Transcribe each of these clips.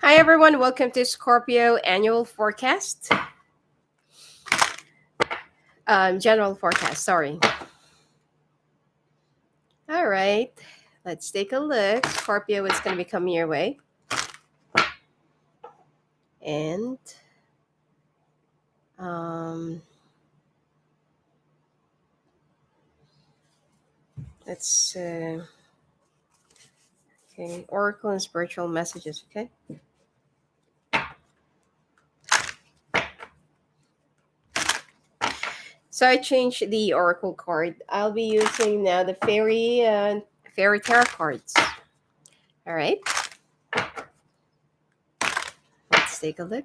Hi everyone, welcome to Scorpio annual forecast. General forecast, sorry. All right, let's take a look. Scorpio is going to be coming your way. And um, let's, okay, Oracle and spiritual messages, okay? So I changed the Oracle card. I'll be using now the Fairy Tarot cards. All right, let's take a look.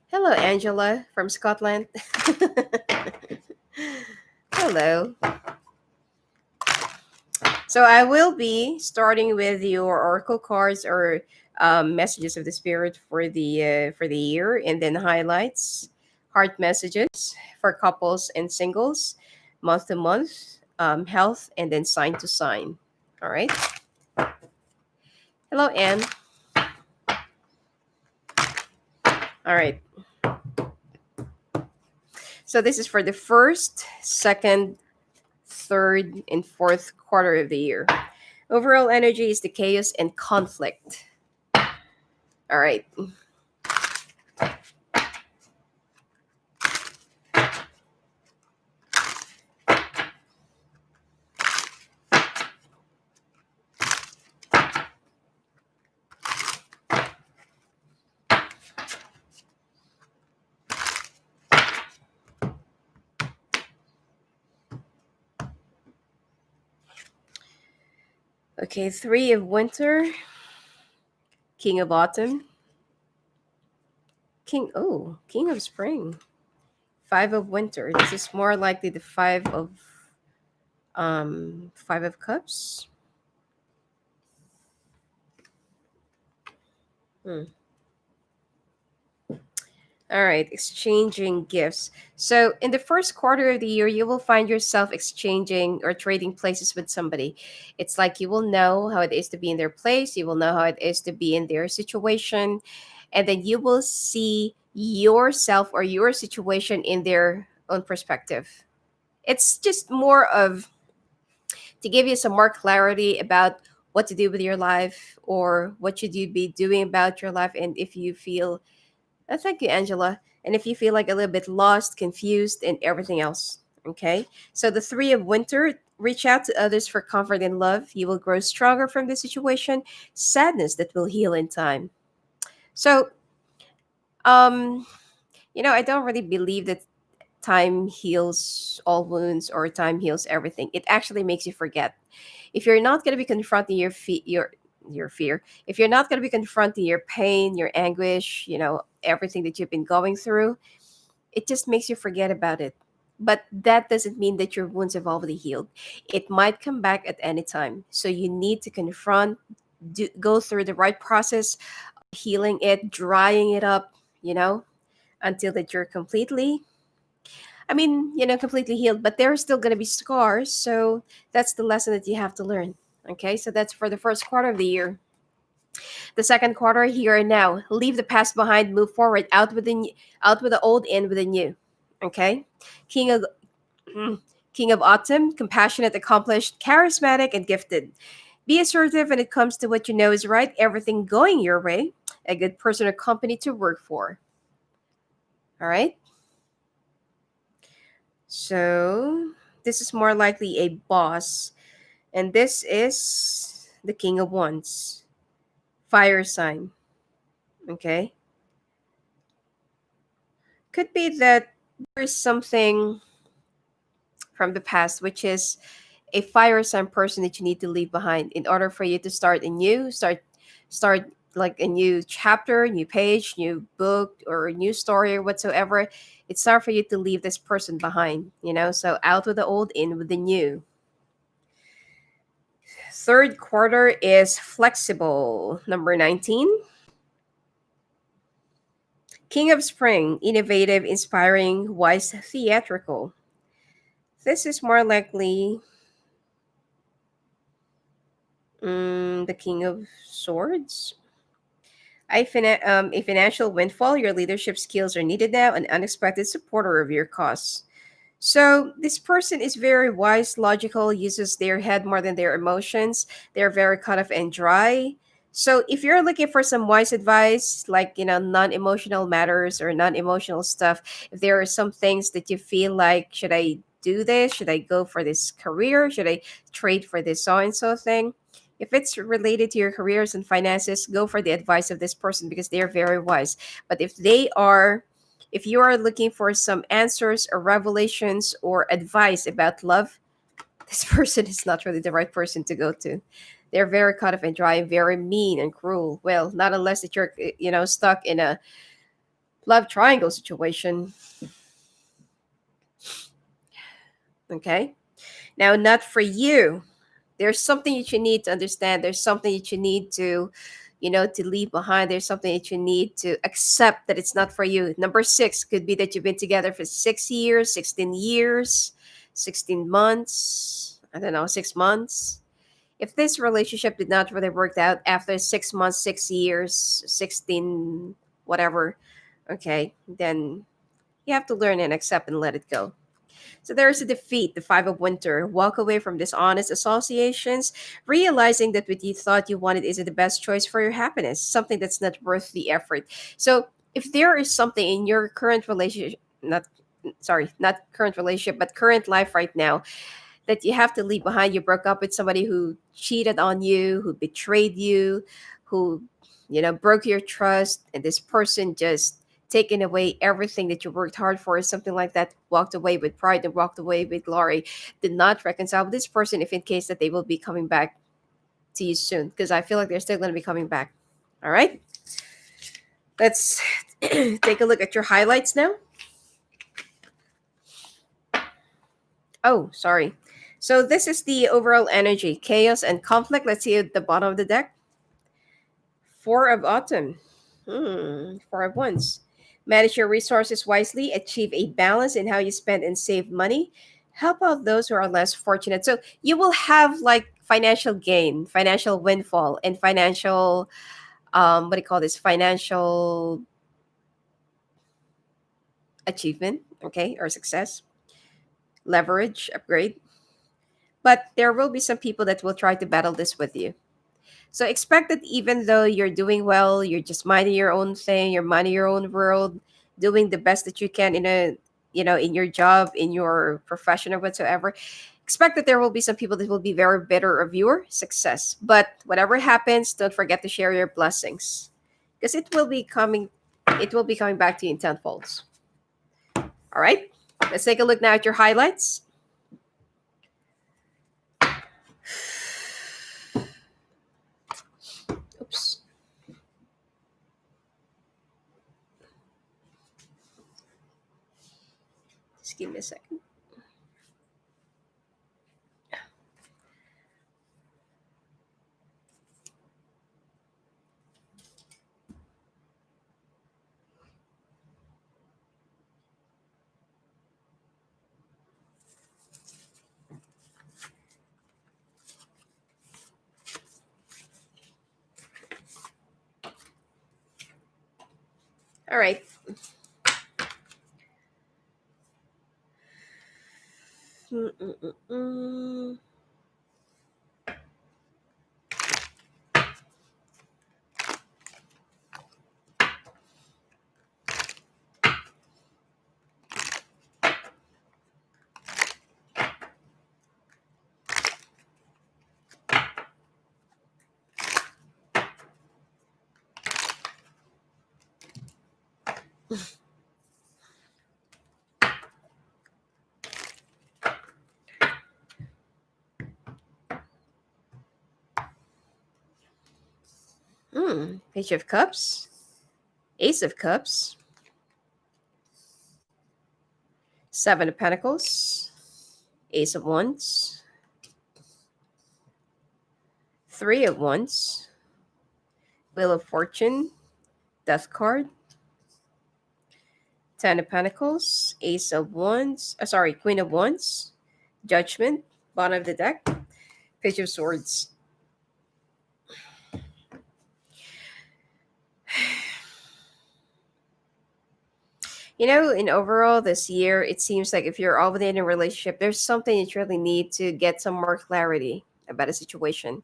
Hello, Angela from Scotland. Hello. So I will be starting with your oracle cards or messages of the spirit for the year, and then highlights, heart messages for couples and singles, month to month, health, and then sign to sign. All right. Hello, Anne. All right. So this is for the first, second, third, and fourth quarter of the year. Overall energy is the chaos and conflict. All right. Okay, three of winter, king of autumn, king of spring, five of winter. This is more likely the five of cups. Hmm. All right, exchanging gifts. So, in the first quarter of the year, you will find yourself exchanging or trading places with somebody. It's like you will know how it is to be in their place, you will know how it is to be in their situation, and then you will see yourself or your situation in their own perspective. It's just more of to give you some more clarity about what to do with your life or what should you be doing about your life. And if you feel thank you, Angela. And if you feel like a little bit lost, confused, and everything else, okay? So the three of winter, reach out to others for comfort and love. You will grow stronger from the situation. Sadness that will heal in time. So, um, I don't really believe that time heals all wounds or time heals everything. It actually makes you forget. If you're not going to be confronting your fear, if you're not going to be confronting your pain, your anguish, everything that you've been going through, it just makes you forget about it. But that doesn't mean that your wounds have already healed. It might come back at any time. So you need to confront, go through the right process, healing it, drying it up, you know, until that you're completely healed, but there are still going to be scars. So that's the lesson that you have to learn. Okay, so that's for the first quarter of the year. The second quarter, here and now. Leave the past behind, move forward, out with the old, in with the new. Okay, King of King of Autumn, compassionate, accomplished, charismatic, and gifted. Be assertive when it comes to what you know is right. Everything going your way. A good person or company to work for. All right. So this is more likely a boss. And this is the King of Wands, fire sign. Okay. Could be that there's something from the past, which is a fire sign person that you need to leave behind in order for you to start like a new chapter, new page, new book, or a new story or whatsoever. It's time for you to leave this person behind. So out with the old, in with the new. Third quarter is flexible. Number 19. King of Spring, innovative, inspiring, wise, theatrical. This is more likely the King of Swords. A financial windfall, your leadership skills are needed now, an unexpected supporter of your cause. So this person is very wise, logical, uses their head more than their emotions. They're very cut off and dry. So if you're looking for some wise advice, like non-emotional matters or non-emotional stuff, if there are some things that you feel like, should I do this? Should I go for this career? Should I trade for this so and so thing? If it's related to your careers and finances, go for the advice of this person because they're very wise. But if you are looking for some answers or revelations or advice about love, this person is not really the right person to go to. They're very cut off and dry and very mean and cruel. Well, not unless that you're stuck in a love triangle situation. Okay. Now, not for you. There's something that you need to understand. There's something that you need to leave behind. There's something that you need to accept that it's not for you. Number 6 could be that you've been together for 6 years, 16 years, 16 months, I don't know, 6 months. If this relationship did not really work out after 6 months, 6 years, 16, whatever, okay, then you have to learn and accept and let it go. So there is a defeat, the Five of Winter. Walk away from dishonest associations, realizing that what you thought you wanted isn't the best choice for your happiness, something that's not worth the effort. So if there is something in your current relationship, not current relationship, but current life right now, that you have to leave behind. You broke up with somebody who cheated on you, who betrayed you, who, broke your trust, and this person just taken away everything that you worked hard for, or something like that, walked away with pride and walked away with glory. Did not reconcile with this person if in case that they will be coming back to you soon, because I feel like they're still going to be coming back. All right, let's take a look at your highlights now. Oh, sorry. So this is the overall energy, chaos and conflict. Let's see at the bottom of the deck. Four of Autumn. Four of Wands. Manage your resources wisely. Achieve a balance in how you spend and save money. Help out those who are less fortunate. So you will have like financial gain, financial windfall, and financial what do you call this? Financial achievement, okay, or success, leverage, upgrade. But there will be some people that will try to battle this with you. So expect that even though you're doing well, you're just minding your own thing, you're minding your own world, doing the best that you can in your job, in your profession or whatsoever. Expect that there will be some people that will be very bitter of your success. But whatever happens, don't forget to share your blessings. Because it will be coming back to you in tenfolds. All right? Let's take a look now at your highlights. Oops. Just give me a second. All right. Mm-mm-mm-mm. Page of Cups, Ace of Cups, Seven of Pentacles, Ace of Wands, Three of Wands, Wheel of Fortune, Death card, Ten of Pentacles, Ace of Wands, Queen of Wands, Judgment, bottom of the deck, Page of Swords. In overall this year, it seems like if you're already in a relationship, there's something you really need to get some more clarity about a situation.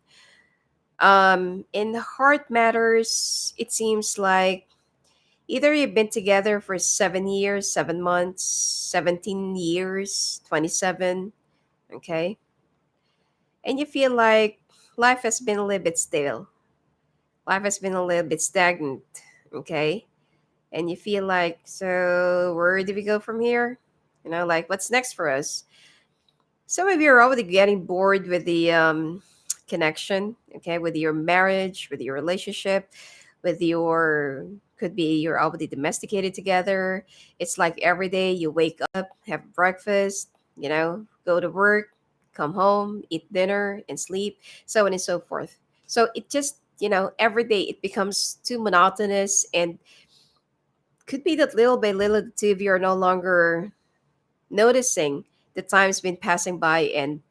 In the heart matters, it seems like either you've been together for 7 years, 7 months, 17 years, 27, okay? And you feel like life has been a little bit stale. Life has been a little bit stagnant, okay? And you feel like, so where do we go from here? Like what's next for us? Some of you are already getting bored with the connection, okay, with your marriage, with your relationship, with your could be you're already domesticated together. It's like every day you wake up, have breakfast, go to work, come home, eat dinner, and sleep, so on and so forth. So it just every day it becomes too monotonous, and could be that little by little the two of you are no longer noticing the time's been passing by, and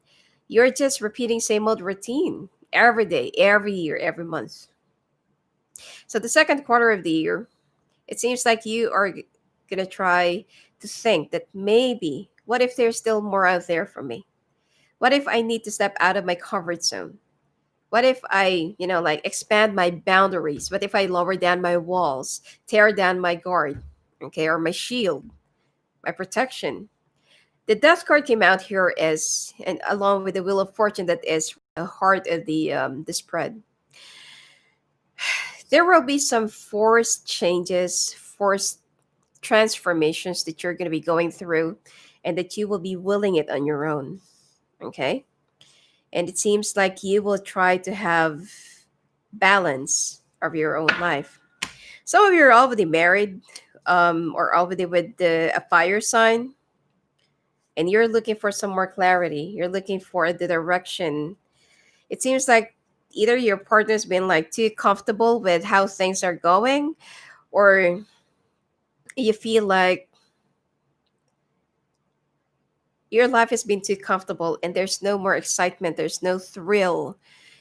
you're just repeating same old routine every day, every year, every month. So the second quarter of the year, it seems like you are gonna try to think that maybe what if there's still more out there for me? What if I need to step out of my comfort zone? What if I, like expand my boundaries? What if I lower down my walls, tear down my guard, okay, or my shield, my protection? The death card came out here as, and along with the wheel of fortune, that is the heart of the spread. There will be some forced changes, forced transformations that you're going to be going through, and that you will be willing it on your own. Okay, and it seems like you will try to have balance of your own life. Some of you are already married, or already with a fire sign, and you're looking for some more clarity. You're looking for the direction. It seems like either your partner's been like too comfortable with how things are going, or you feel like your life has been too comfortable and there's no more excitement, there's no thrill.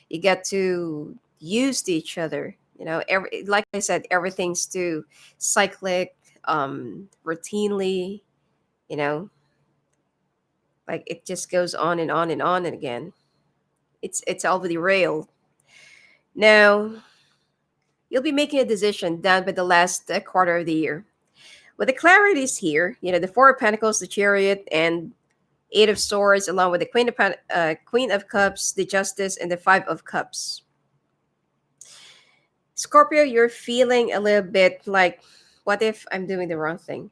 You get to use to each other. Like I said, everything's too cyclic, routinely, you know, like it just goes on and on and on and again. It's over the rail. Now, you'll be making a decision down by the last quarter of the year. With the clarities here, the Four of Pentacles, the Chariot, and Eight of Swords, along with the Queen of Cups, the Justice, and the Five of Cups. Scorpio, you're feeling a little bit like, what if I'm doing the wrong thing?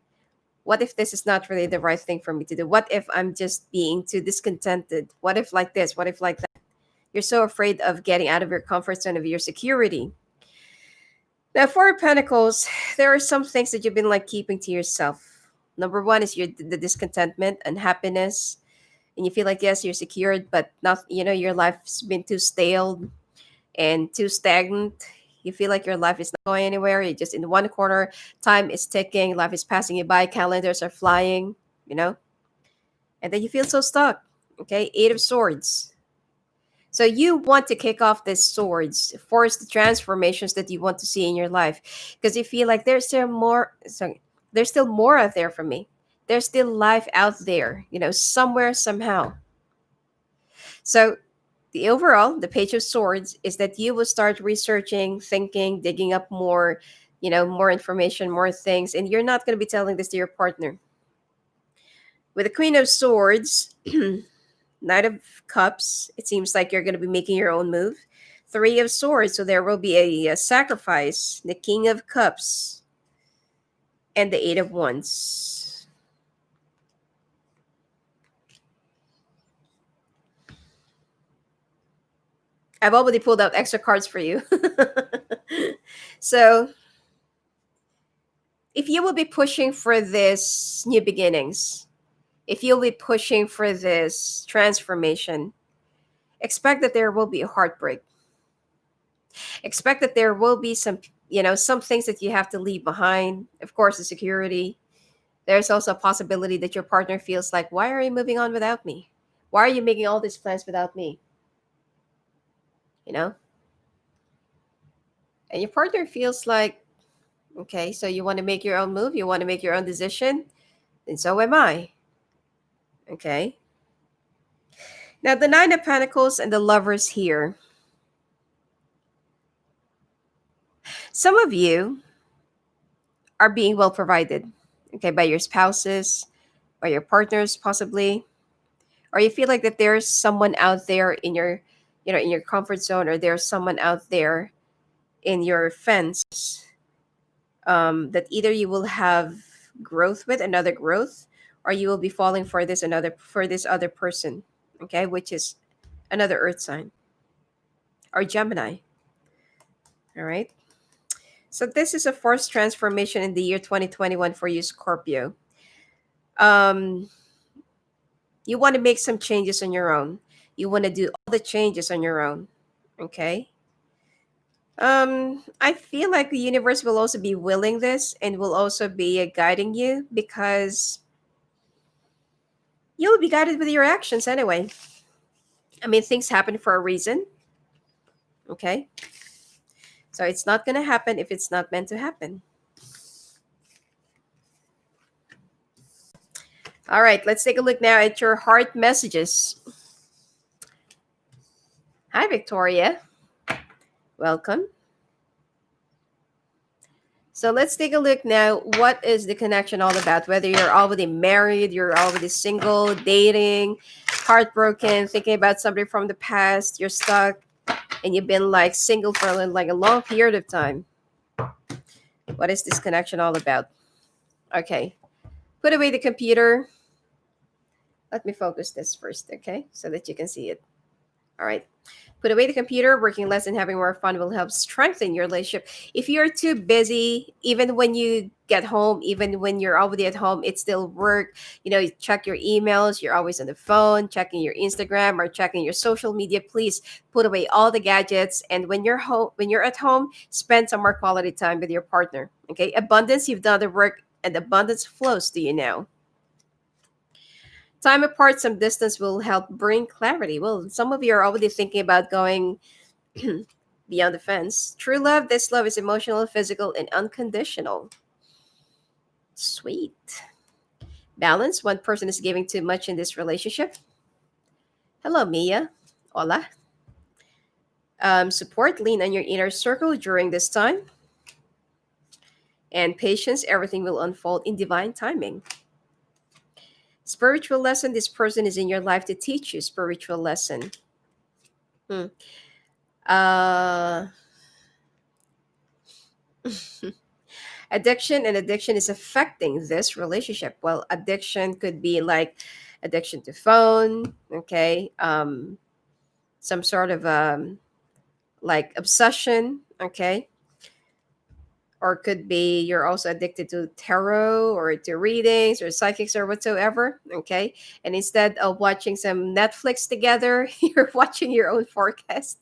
What if this is not really the right thing for me to do? What if I'm just being too discontented? What if like this? What if like that? You're so afraid of getting out of your comfort zone, of your security. Now, Four of Pentacles, there are some things that you've been like keeping to yourself. Number one is the discontentment, unhappiness, and you feel like yes, you're secured, but not. Your life's been too stale and too stagnant. You feel like your life is not going anywhere. You're just in one corner. Time is ticking. Life is passing you by. Calendars are flying. You know, and then you feel so stuck. Okay, Eight of Swords. So you want to kick off these swords, force the transformations that you want to see in your life, because you feel like there's still more. Sorry, there's still more out there for me. There's still life out there, somewhere, somehow. So the Page of Swords is that you will start researching, thinking, digging up more, more information, more things, and you're not going to be telling this to your partner. With the Queen of Swords, Knight of Cups, it seems like you're going to be making your own move. Three of Swords, so there will be a sacrifice. The King of Cups and the Eight of Wands. I've already pulled out extra cards for you. So, if you will be pushing for this new beginnings, if you'll be pushing for this transformation, expect that there will be a heartbreak. Expect that there will be some things that you have to leave behind. Of course, the security. There's also a possibility that your partner feels like, why are you moving on without me? Why are you making all these plans without me? You know? And your partner feels like, Okay, so you want to make your own move, you want to make your own decision, and so am I. Okay. Now, the Nine of Pentacles and the Lovers here. Some of you are being well provided, okay, by your spouses, by your partners, possibly, or you feel like that there's someone out there in your, in your comfort zone, or there's someone out there in your fence, that either you will have growth with another growth, or you will be falling for this other person, okay, which is another Earth sign or Gemini. All right. So this is a forced transformation in the year 2021 for you, Scorpio. Um, you want to make some changes on your own. You want to do all the changes on your own. Okay. I feel like the universe will also be willing this and will also be guiding you, because you'll be guided with your actions anyway. I mean, things happen for a reason. Okay. So it's not going to happen if it's not meant to happen. All right, let's take a look now at your heart messages. Hi, Victoria. Welcome. So let's take a look now. What is the connection all about? Whether you're already married, you're already single, dating, heartbroken, thinking about somebody from the past, you're stuck, and you've been like single for like a long period of time. What is this connection all about? Okay. Put away the computer. Let me focus this first, okay? So that you can see it. All right. Put away the computer. Working less and having more fun will help strengthen your relationship. If you're too busy, even when you get home, even when you're already at home, it's still work. You check your emails. You're always on the phone, checking your Instagram or checking your social media. Please put away all the gadgets. And when you're at home, spend some more quality time with your partner. Okay. Abundance, you've done the work, and abundance flows to you now. Time apart, some distance will help bring clarity. Well, some of you are already thinking about going beyond the fence. True love, this love is emotional, physical, and unconditional. Sweet. Balance, one person is giving too much in this relationship. Hello, Mia. Hola. Support, lean on your inner circle during this time. And patience, everything will unfold in divine timing. Spiritual lesson, this person is in your life to teach you spiritual lesson. Hmm. Uh, addiction is affecting this relationship. Well, addiction could be like addiction to phone, okay, some sort of like obsession, okay, or it could be you're also addicted to tarot or to readings or psychics or whatsoever, okay, and instead of watching some Netflix together, you're watching your own forecast.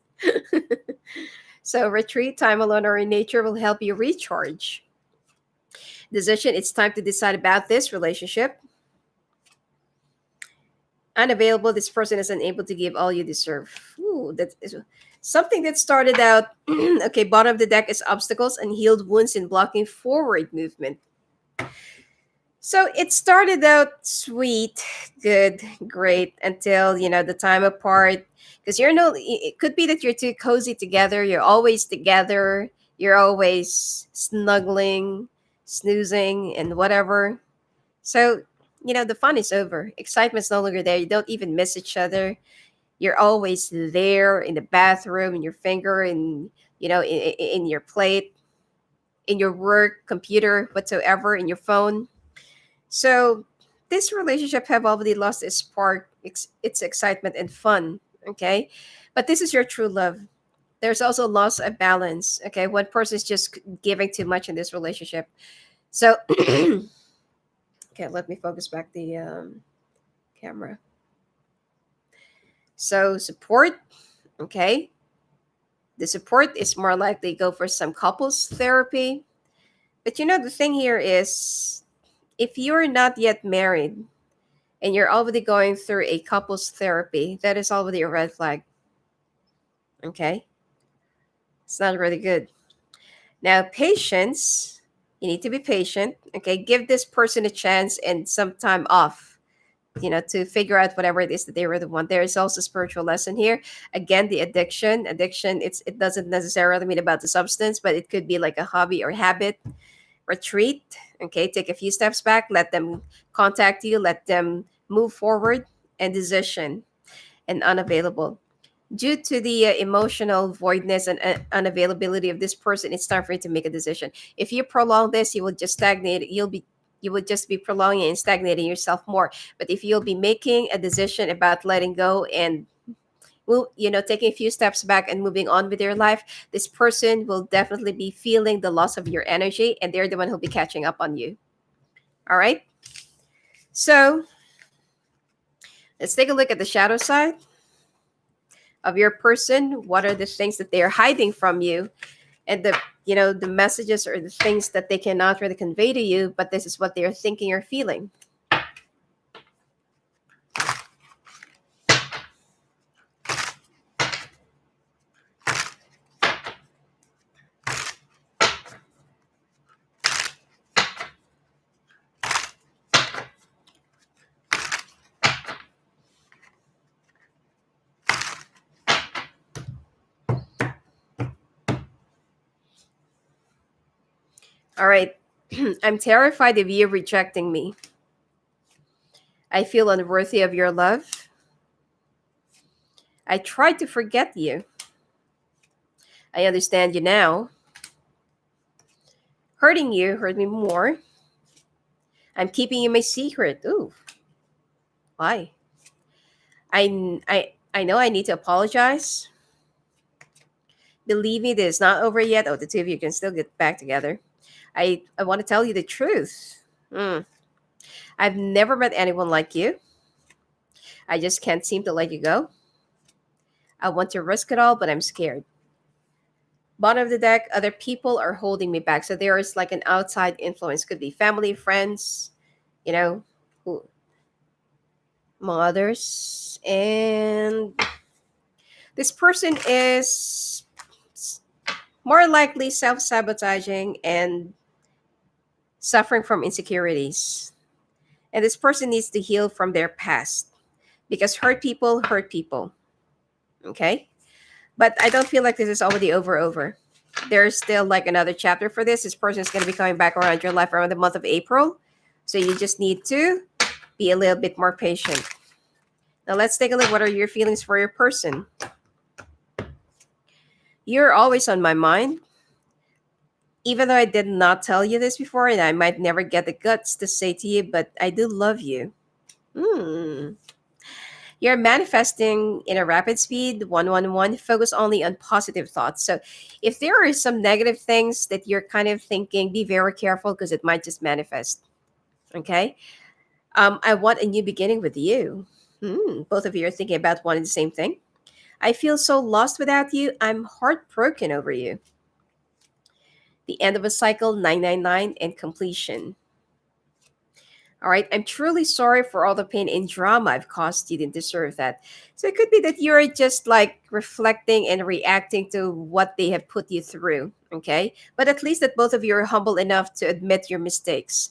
So retreat, time alone or in nature will help you recharge. Decision, it's time to decide about this relationship. Unavailable, this person is unable to give all you deserve. Ooh, that is something that started out okay. Bottom of the deck is obstacles, and healed wounds in blocking forward movement. So it started out sweet, good, great, until the time apart. Because it could be that you're too cozy together, you're always together, you're always snuggling, snoozing, and whatever. So, the fun is over. Excitement's no longer there. You don't even miss each other. You're always there in the bathroom, in your finger, in your plate, in your work, computer, whatsoever, in your phone. So, this relationship have already lost its spark, its excitement and fun. Okay, but this is your true love. There's also loss of balance. Okay, one person is just giving too much in this relationship. So, okay, let me focus back the camera. So support, okay. The support is more likely go for some couples therapy. But the thing here is, if you're not yet married and you're already going through a couples therapy, that is already a red flag. Okay? It's not really good. Now, patience. You need to be patient. Okay, give this person a chance and some time off, to figure out whatever it is that they really want. There is also a spiritual lesson here. Again, the addiction, it doesn't necessarily mean about the substance, but it could be like a hobby or habit. Retreat. Okay, take a few steps back, let them contact you, let them move forward. And decision and unavailable. Due to the emotional voidness and unavailability of this person, it's time for you to make a decision. If you prolong this, you will just stagnate. You would just be prolonging and stagnating yourself more. But if you'll be making a decision about letting go and taking a few steps back and moving on with your life, this person will definitely be feeling the loss of your energy, and they're the one who'll be catching up on you. All right. So let's take a look at the shadow side of your person. What are the things that they're hiding from you, and the messages or the things that they cannot really convey to you, but this is what they're thinking or feeling. All right. I'm terrified of you rejecting me. I feel unworthy of your love. I tried to forget you. I understand you now. Hurting you hurt me more. I'm keeping you my secret. Ooh, why? I know I need to apologize. Believe me, this is not over yet. Oh, the two of you can still get back together. I want to tell you the truth. Mm. I've never met anyone like you. I just can't seem to let you go. I want to risk it all, but I'm scared. Bottom of the deck, other people are holding me back. So there is like an outside influence. Could be family, friends, you know, who, among others. And this person is more likely self sabotaging and suffering from insecurities. And this person needs to heal from their past because hurt people hurt people. Okay. But I don't feel like this is already over. There's still like another chapter for this. This person is going to be coming back around your life around the month of April. So you just need to be a little bit more patient. Now let's take a look. What are your feelings for your person? You're always on my mind. Even though I did not tell you this before, and I might never get the guts to say to you, but I do love you. Hmm. You're manifesting in a rapid speed, 111. Focus only on positive thoughts. So if there are some negative things that you're kind of thinking, be very careful because it might just manifest. Okay. I want a new beginning with you. Both of you are thinking about one and the same thing. I feel so lost without you. I'm heartbroken over you. The end of a cycle, 999, and completion. All right. I'm truly sorry for all the pain and drama I've caused you. Didn't deserve that. So it could be that you're just like reflecting and reacting to what they have put you through. Okay. But at least that both of you are humble enough to admit your mistakes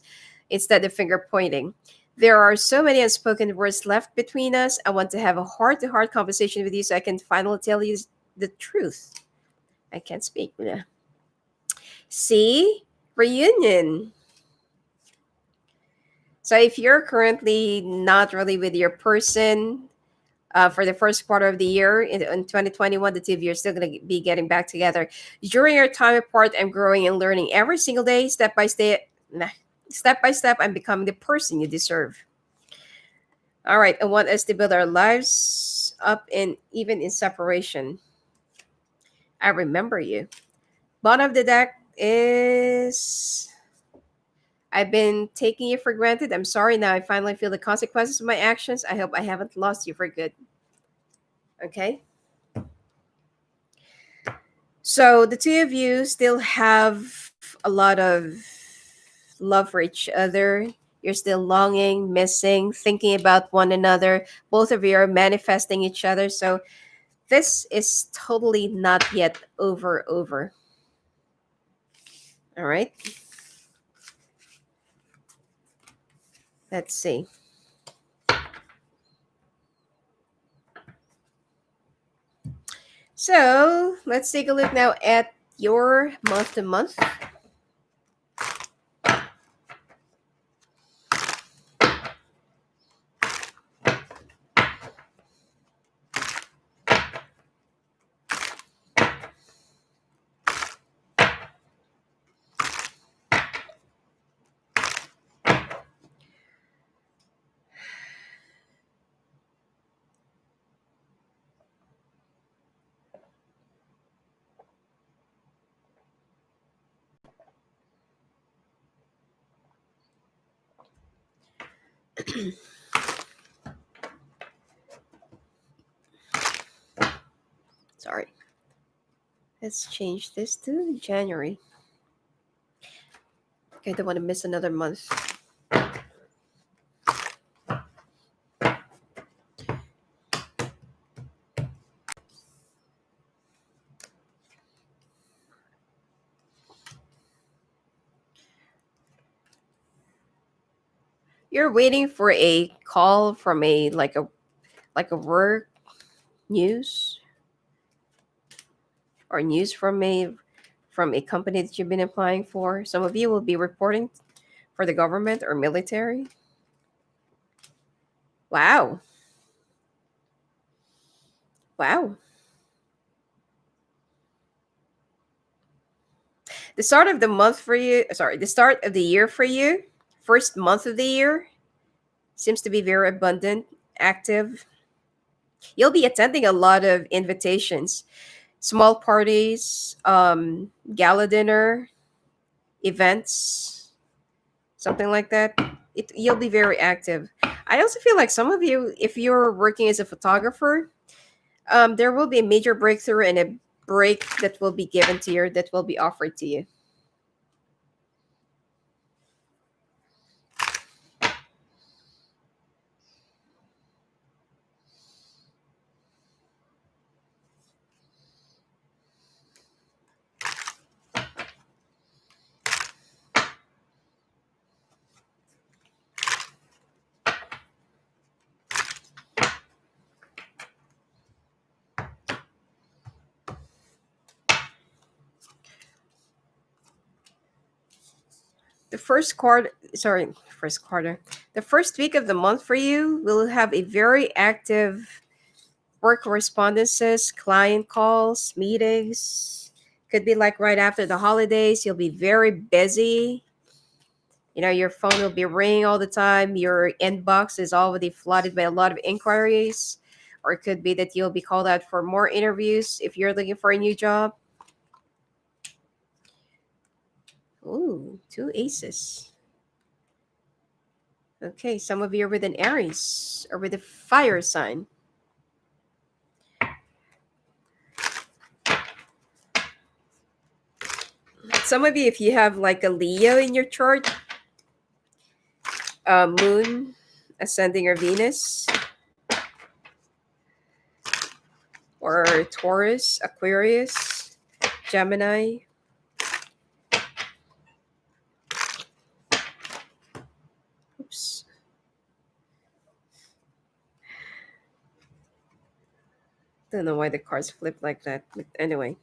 instead of finger pointing. There are so many unspoken words left between us. I want to have a heart to heart conversation with you so I can finally tell you the truth. I can't speak. Yeah. See? Reunion. So if you're currently not really with your person for the first quarter of the year in 2021, the two of you are still going to be getting back together. During your time apart, I'm growing and learning every single day, step by step. Step by step, I'm becoming the person you deserve. All right, I want us to build our lives up and even in separation. I remember you. Bottom of the deck is I've been taking you for granted. I'm sorry. Now I finally feel the consequences of my actions. I hope I haven't lost you for good. Okay. So the two of you still have a lot of love for each other. You're still longing, missing, thinking about one another. Both of you are manifesting each other. So this is totally not yet over. All right. Let's see. So let's take a look now at your month to month. Sorry. Let's change this to January. Okay, I don't want to miss another month. You're waiting for a call from a like a work news or news from a company that you've been applying for. Some of you will be reporting for the government or military. Wow. Wow. The start of the month for you, sorry, the start of the year for you, first month of the year seems to be very abundant, active. You'll be attending a lot of invitations, small parties, gala dinner, events, something like that. You'll be very active. I also feel like some of you, if you're working as a photographer, there will be a major breakthrough and a break that will be given to you, that will be offered to you. The first quarter, sorry, first quarter, the first week of the month for you will have a very active work correspondences, client calls, meetings. Could be like right after the holidays. You'll be very busy. You know, your phone will be ringing all the time. Your inbox is already flooded by a lot of inquiries. Or it could be that you'll be called out for more interviews if you're looking for a new job. Ooh, two aces. Okay, some of you are with an Aries or with a fire sign. Some of you, if you have like a Leo in your chart, Moon, ascending or Venus, or Taurus, Aquarius, Gemini. Oops. Don't know why the cards flip like that. But anyway.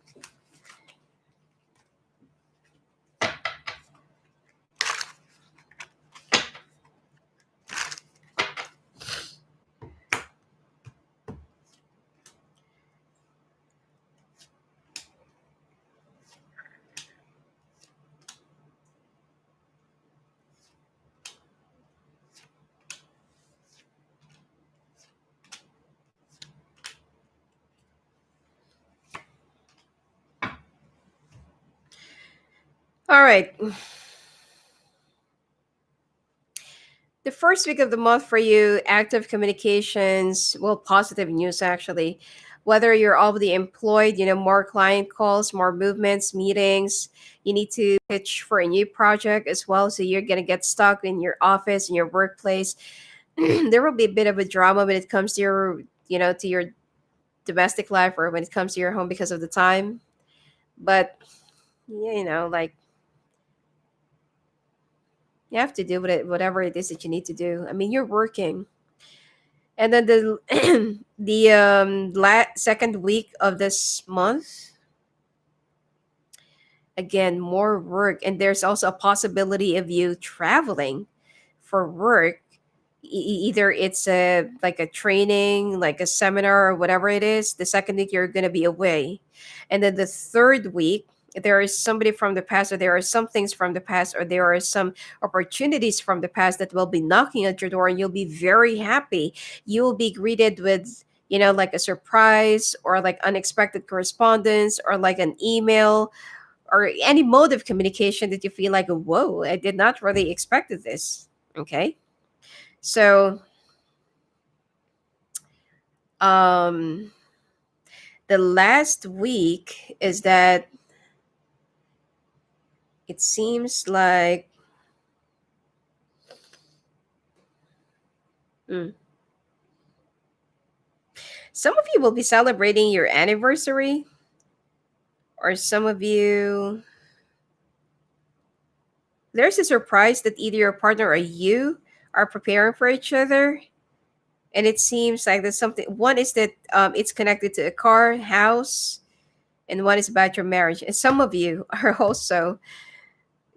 All right. The first week of the month for you, active communications, well, positive news actually. Whether you're already employed, more client calls, more movements, meetings, you need to pitch for a new project as well. So you're going to get stuck in your office, in your workplace. There will be a bit of a drama when it comes to your domestic life or when it comes to your home because of the time. But, yeah, like You have to do whatever it is that you need to do. I mean, you're working. And then the the second week of this month, again, more work, and there's also a possibility of you traveling for work. Either it's a like a training, like a seminar, or whatever it is. The second week you're going to be away, and then the third week there is somebody from the past, or there are some things from the past, or there are some opportunities from the past that will be knocking at your door, and you'll be very happy. You will be greeted with, like a surprise, or like unexpected correspondence, or like an email, or any mode of communication that you feel like, whoa, I did not really expected this. Okay. So um the last week is that it seems like, mm, some of you will be celebrating your anniversary, or some of you, there's a surprise that either your partner or you are preparing for each other. And it seems like there's something, one is that it's connected to a car, house, and one is about your marriage. And some of you are also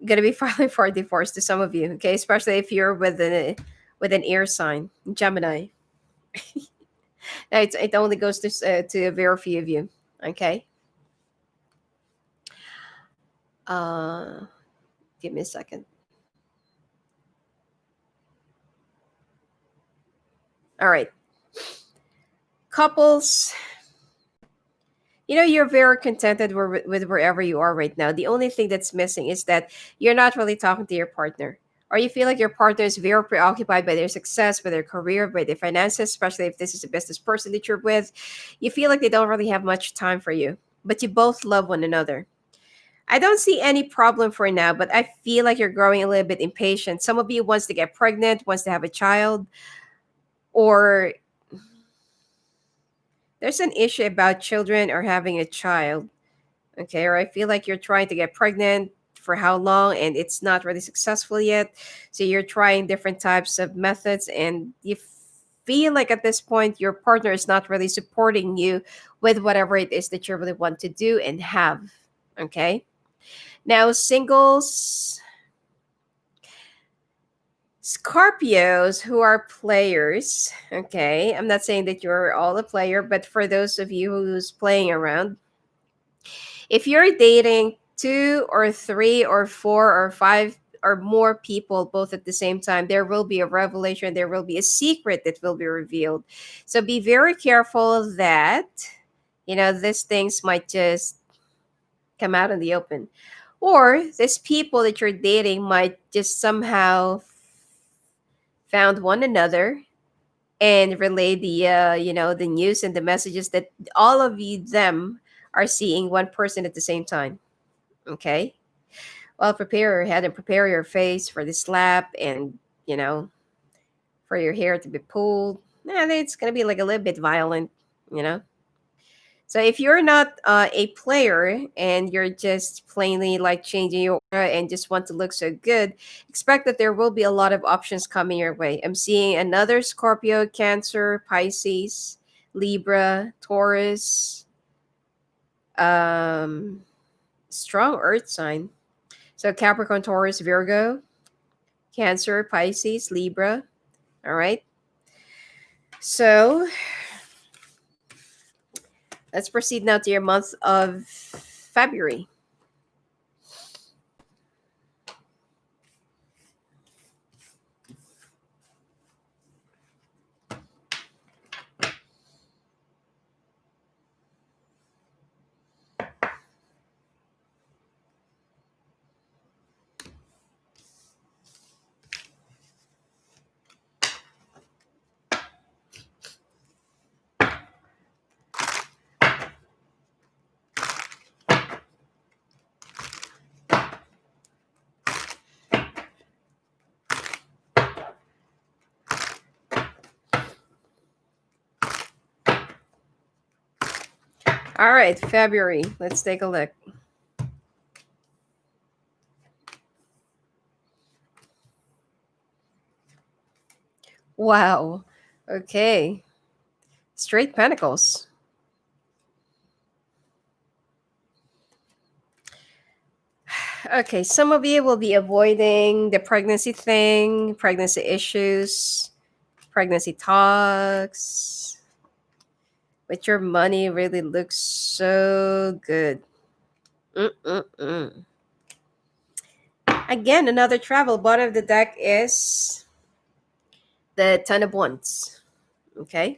going to be filing for a divorce, to some of you, okay, especially if you're with an air sign, Gemini. It only goes to a very few of you, okay. uh Give me a second. All right, couples, you're very contented with wherever you are right now. The only thing that's missing is that you're not really talking to your partner, or you feel like your partner is very preoccupied by their success, by their career, by their finances, especially if this is a business person that you're with. You feel like they don't really have much time for you, but you both love one another. I don't see any problem for now, but I feel like you're growing a little bit impatient. Some of you wants to get pregnant, wants to have a child, or there's an issue about children or having a child. Okay, or I feel like you're trying to get pregnant for how long and it's not really successful yet. So you're trying different types of methods, and you feel like at this point your partner is not really supporting you with whatever it is that you really want to do and have. Okay. Now, singles, Scorpios who are players, okay, I'm not saying that you're all a player, but for those of you who's playing around, if you're dating two or three or four or five or more people both at the same time, there will be a revelation, there will be a secret that will be revealed. So be very careful that, these things might just come out in the open. Or these people that you're dating might just somehow found one another and relay the news and the messages that all of you them are seeing one person at the same time. Okay. Well, prepare your head and prepare your face for the slap, and you know for your hair to be pulled. And it's gonna be like a little bit violent, you know. So if you're not a player and you're just plainly like changing your aura and just want to look so good, expect that there will be a lot of options coming your way. I'm seeing another Scorpio, Cancer, Pisces, Libra, Taurus, um, strong Earth sign. So Capricorn, Taurus, Virgo, Cancer, Pisces, Libra. All right. So let's proceed now to your month of February. All right, February. Let's take a look. Wow. Okay. Straight Pentacles. Okay, some of you will be avoiding the pregnancy thing, pregnancy issues, pregnancy talks. But your money really looks so good. Mm-mm-mm. Again, another travel. Bottom of the deck is the Ten of Wands. Okay.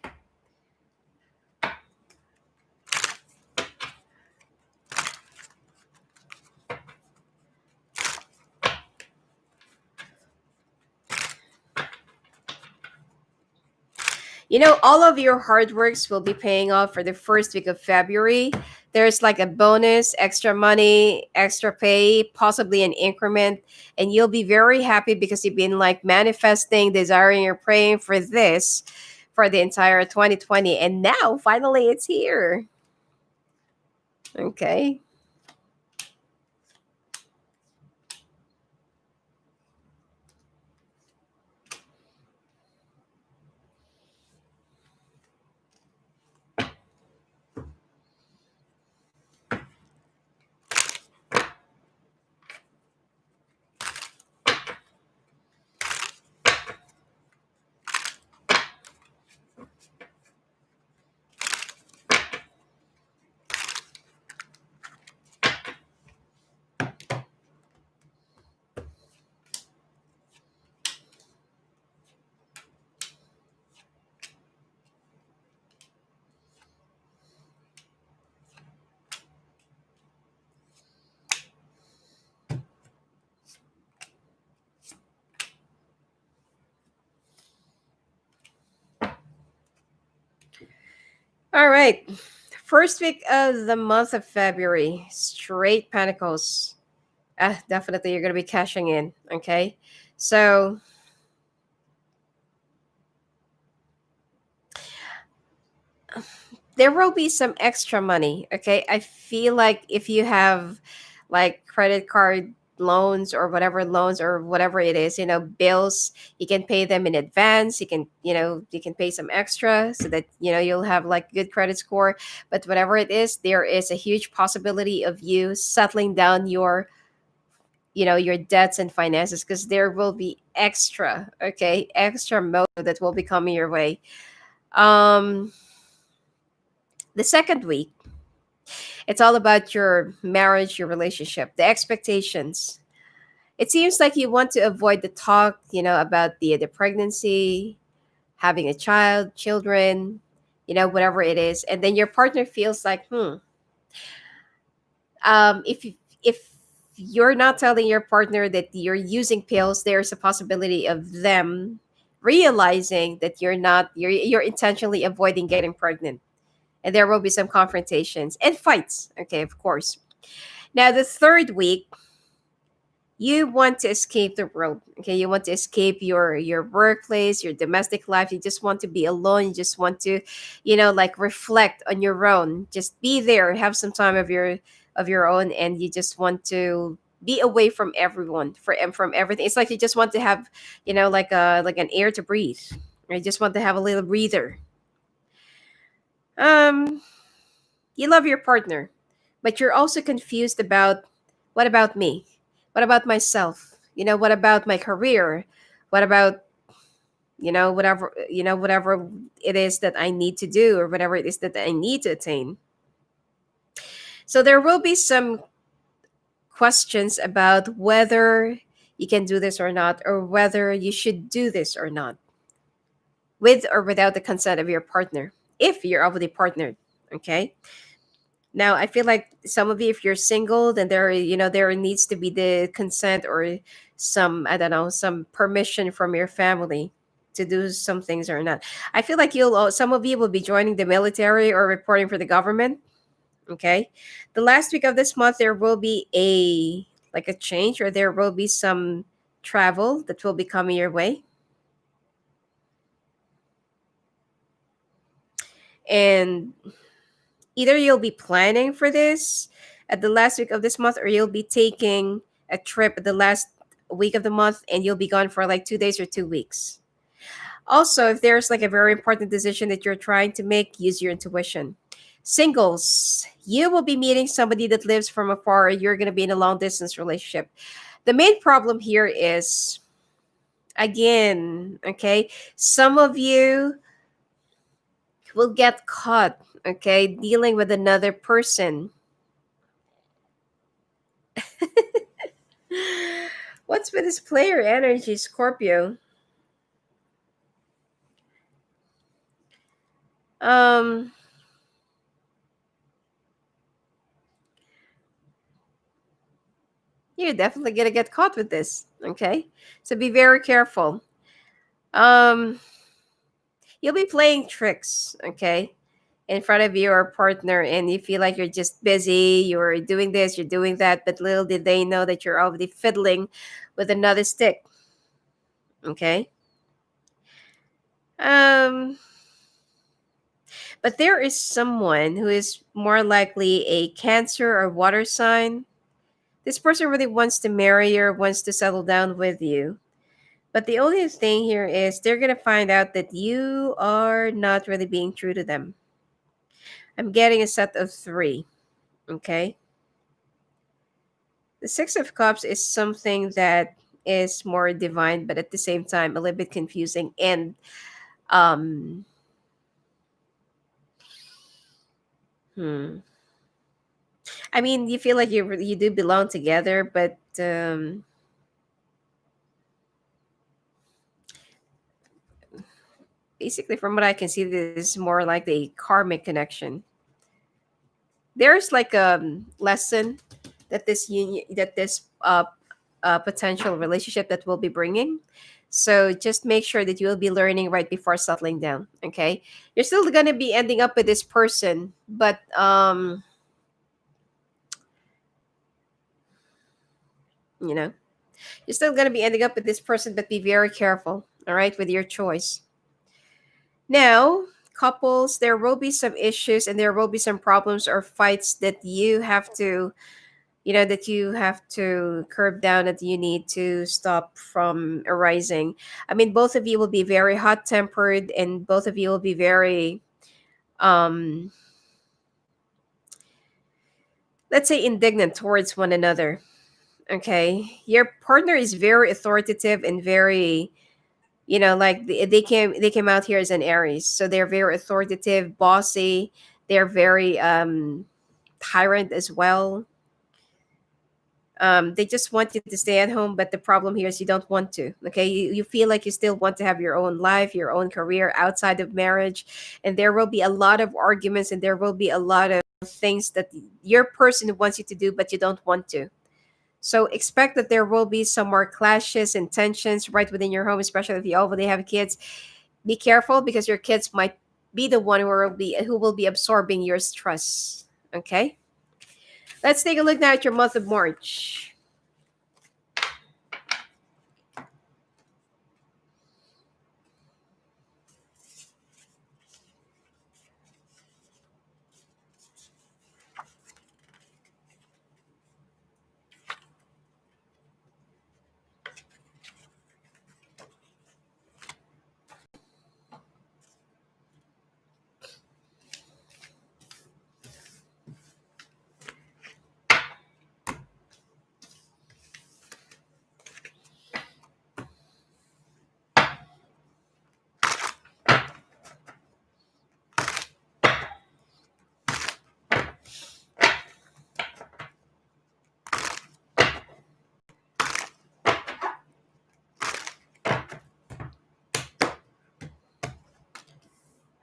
You know, all of your hard works will be paying off for the first week of February. There's like a bonus, extra money, extra pay, possibly an increment, and you'll be very happy because you've been like manifesting, desiring, or praying for this for the entire 2020. And now finally it's here. Okay. All right. First week of the month of February, straight Pentacles. Definitely you're going to be cashing in. Okay. So there will be some extra money. Okay. I feel like if you have like credit card loans or whatever it is, bills, you can pay them in advance. You can pay some extra so that, you'll have like good credit score. But whatever it is, there is a huge possibility of you settling down your debts and finances because there will be extra motive that will be coming your way. um the second week, it's all about your marriage, your relationship, the expectations. It seems like you want to avoid the talk, about the pregnancy, having a child, children, whatever it is, and then your partner feels like, if you're not telling your partner that you're using pills, there's a possibility of them realizing that you're intentionally avoiding getting pregnant, and there will be some confrontations and fights. Okay, of course. Now the third week, you want to escape the world. Okay, you want to escape your workplace, your domestic life. You just want to be alone. You just want to, like reflect on your own. Just be there, have some time of your own, and you just want to be away from everyone, from everything. It's like you just want to have, like an air to breathe. Or you just want to have a little breather. um you love your partner, but you're also confused about, what about me? What about myself? What about my career? What about, whatever it is that I need to do, or whatever it is that I need to attain. So there will be some questions about whether you can do this or not, or whether you should do this or not, with or without the consent of your partner, if you're already partnered. Okay. Now, I feel like some of you, if you're single, then there needs to be the consent, or some, I don't know, some permission from your family to do some things or not. I feel like some of you will be joining the military or reporting for the government. Okay. The last week of this month, there will be a change, or there will be some travel that will be coming your way. And either you'll be planning for this at the last week of this month, or you'll be taking a trip at the last week of the month, and you'll be gone for like 2 days or 2 weeks. Also, if there's like a very important decision that you're trying to make, use your intuition. Singles, you will be meeting somebody that lives from afar. You're going to be in a long distance relationship. The main problem here is, again, okay, some of you will get caught, okay, dealing with another person. What's with this player energy, Scorpio? Um, you're definitely gonna get caught with this, okay? So be very careful. Um, you'll be playing tricks, okay, in front of your partner, and you feel like you're just busy, you're doing this, you're doing that, but little did they know that you're already fiddling with another stick, okay? Um, but there is someone who is more likely a Cancer or water sign. This person really wants to marry you, or wants to settle down with you. But the only thing here is they're going to find out that you are not really being true to them. I'm getting a set of three. Okay. The Six of Cups is something that is more divine, but at the same time, a little bit confusing. And, um, hmm. I mean, you feel like you do belong together, but basically, from what I can see, this is more like a karmic connection. There's like a lesson that this union, that this potential relationship that we'll be bringing. So just make sure that you'll be learning right before settling down. Okay, you're still gonna be ending up with this person, but you know, you're still gonna be ending up with this person, but be very careful. All right, with your choice. Now, couples, there will be some issues and there will be some problems or fights that you have to, that you have to curb down, that you need to stop from arising. I mean, both of you will be very hot tempered, and both of you will be very, um let's say, indignant towards one another. Okay, your partner is very authoritative and very, like they came out here as an Aries, so they're very authoritative, bossy. They're very tyrant as well. They just want you to stay at home, but the problem here is you don't want to. Okay, you feel like you still want to have your own life, your own career outside of marriage, and there will be a lot of arguments, and there will be a lot of things that your person wants you to do, but you don't want to. So expect that there will be some more clashes and tensions right within your home, especially if you already have kids. Be careful, because your kids might be the one who will be absorbing your stress. Okay, let's take a look now at your month of March.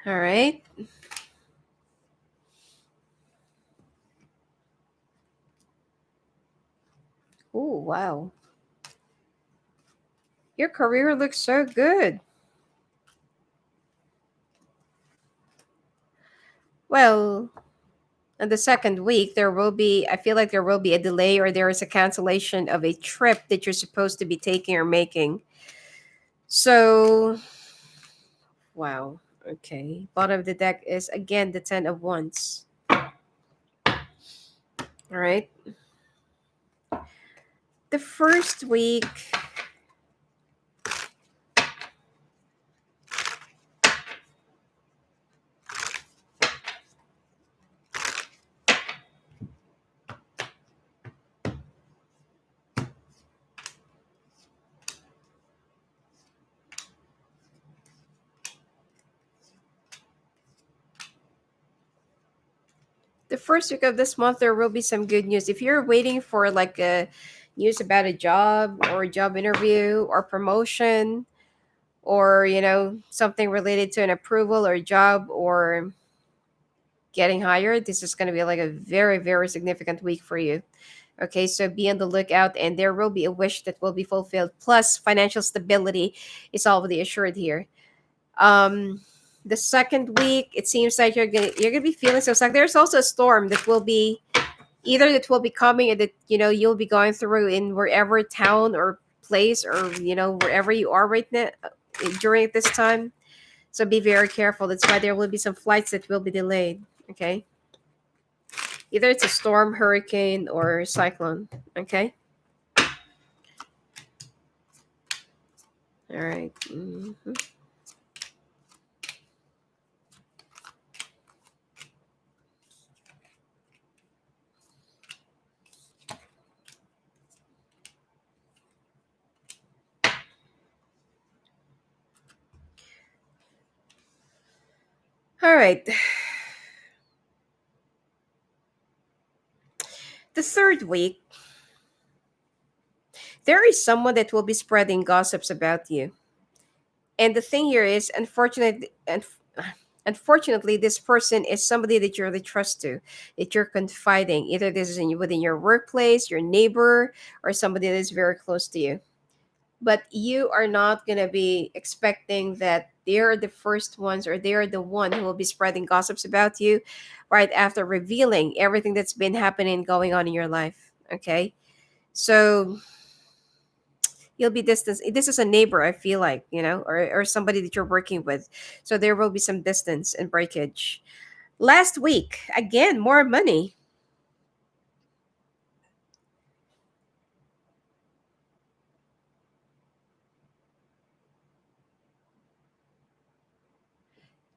All right. Oh, wow. Your career looks so good. Well, in the second week, I feel like there will be a delay, or there is a cancellation of a trip that you're supposed to be taking or making. So, wow. Okay. Bottom of the deck is again the 10 of Wands. All right. The first week, The first week of this month, there will be some good news. If you're waiting for like a news about a job or a job interview or promotion, or something related to an approval or job or getting hired, this is going to be like a very, very significant week for you. Okay, so be on the lookout, and there will be a wish that will be fulfilled. Plus, financial stability is already assured here. Um, the second week, it seems like you're gonna be feeling so stuck. There's also a storm that will be either that will be coming, and that you'll be going through in wherever town or place, or wherever you are right now during this time. So be very careful. That's why there will be some flights that will be delayed. Okay, either it's a storm, hurricane, or cyclone. Okay. All right. All right. The third week, there is someone that will be spreading gossips about you. And the thing here is, unfortunately, this person is somebody that you really trust to, that you're confiding. Either this is within your workplace, your neighbor, or somebody that is very close to you. But you are not going to be expecting that they're the first ones, or they're the one who will be spreading gossips about you right after revealing everything that's been happening, going on in your life. Okay. So you'll be distance. This is a neighbor, I feel like, or somebody that you're working with. So there will be some distance and breakage. Last week, again, more money.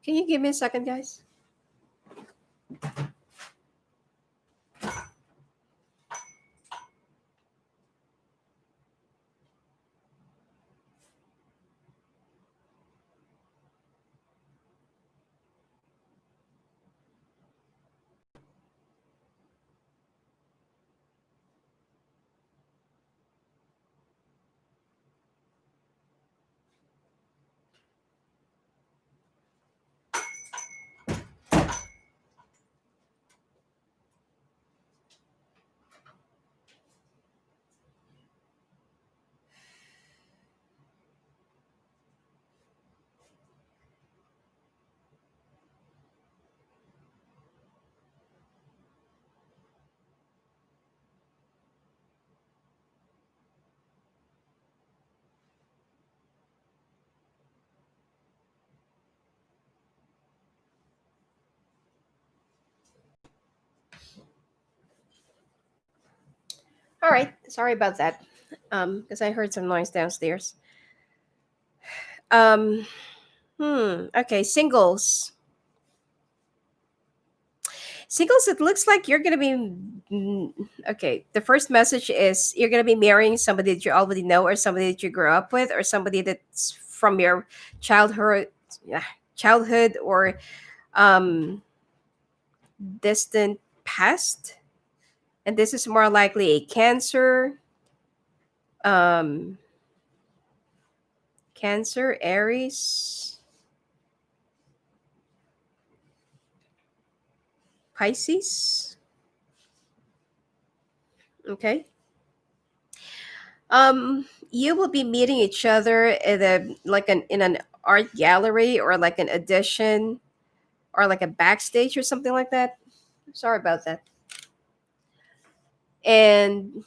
Can you give me a second, guys? All right. Sorry about that. Because I heard some noise downstairs. Um, okay, singles. Singles, it looks like you're gonna be okay. The first message is you're gonna be marrying somebody that you already know, or somebody that you grew up with, or somebody that's from your childhood, yeah, childhood, or um, distant past. And this is more likely a Cancer, um, Cancer, Aries, Pisces. Okay. You will be meeting each other at a like an in an art gallery, or like an audition, or like a backstage or something like that. Sorry about that. And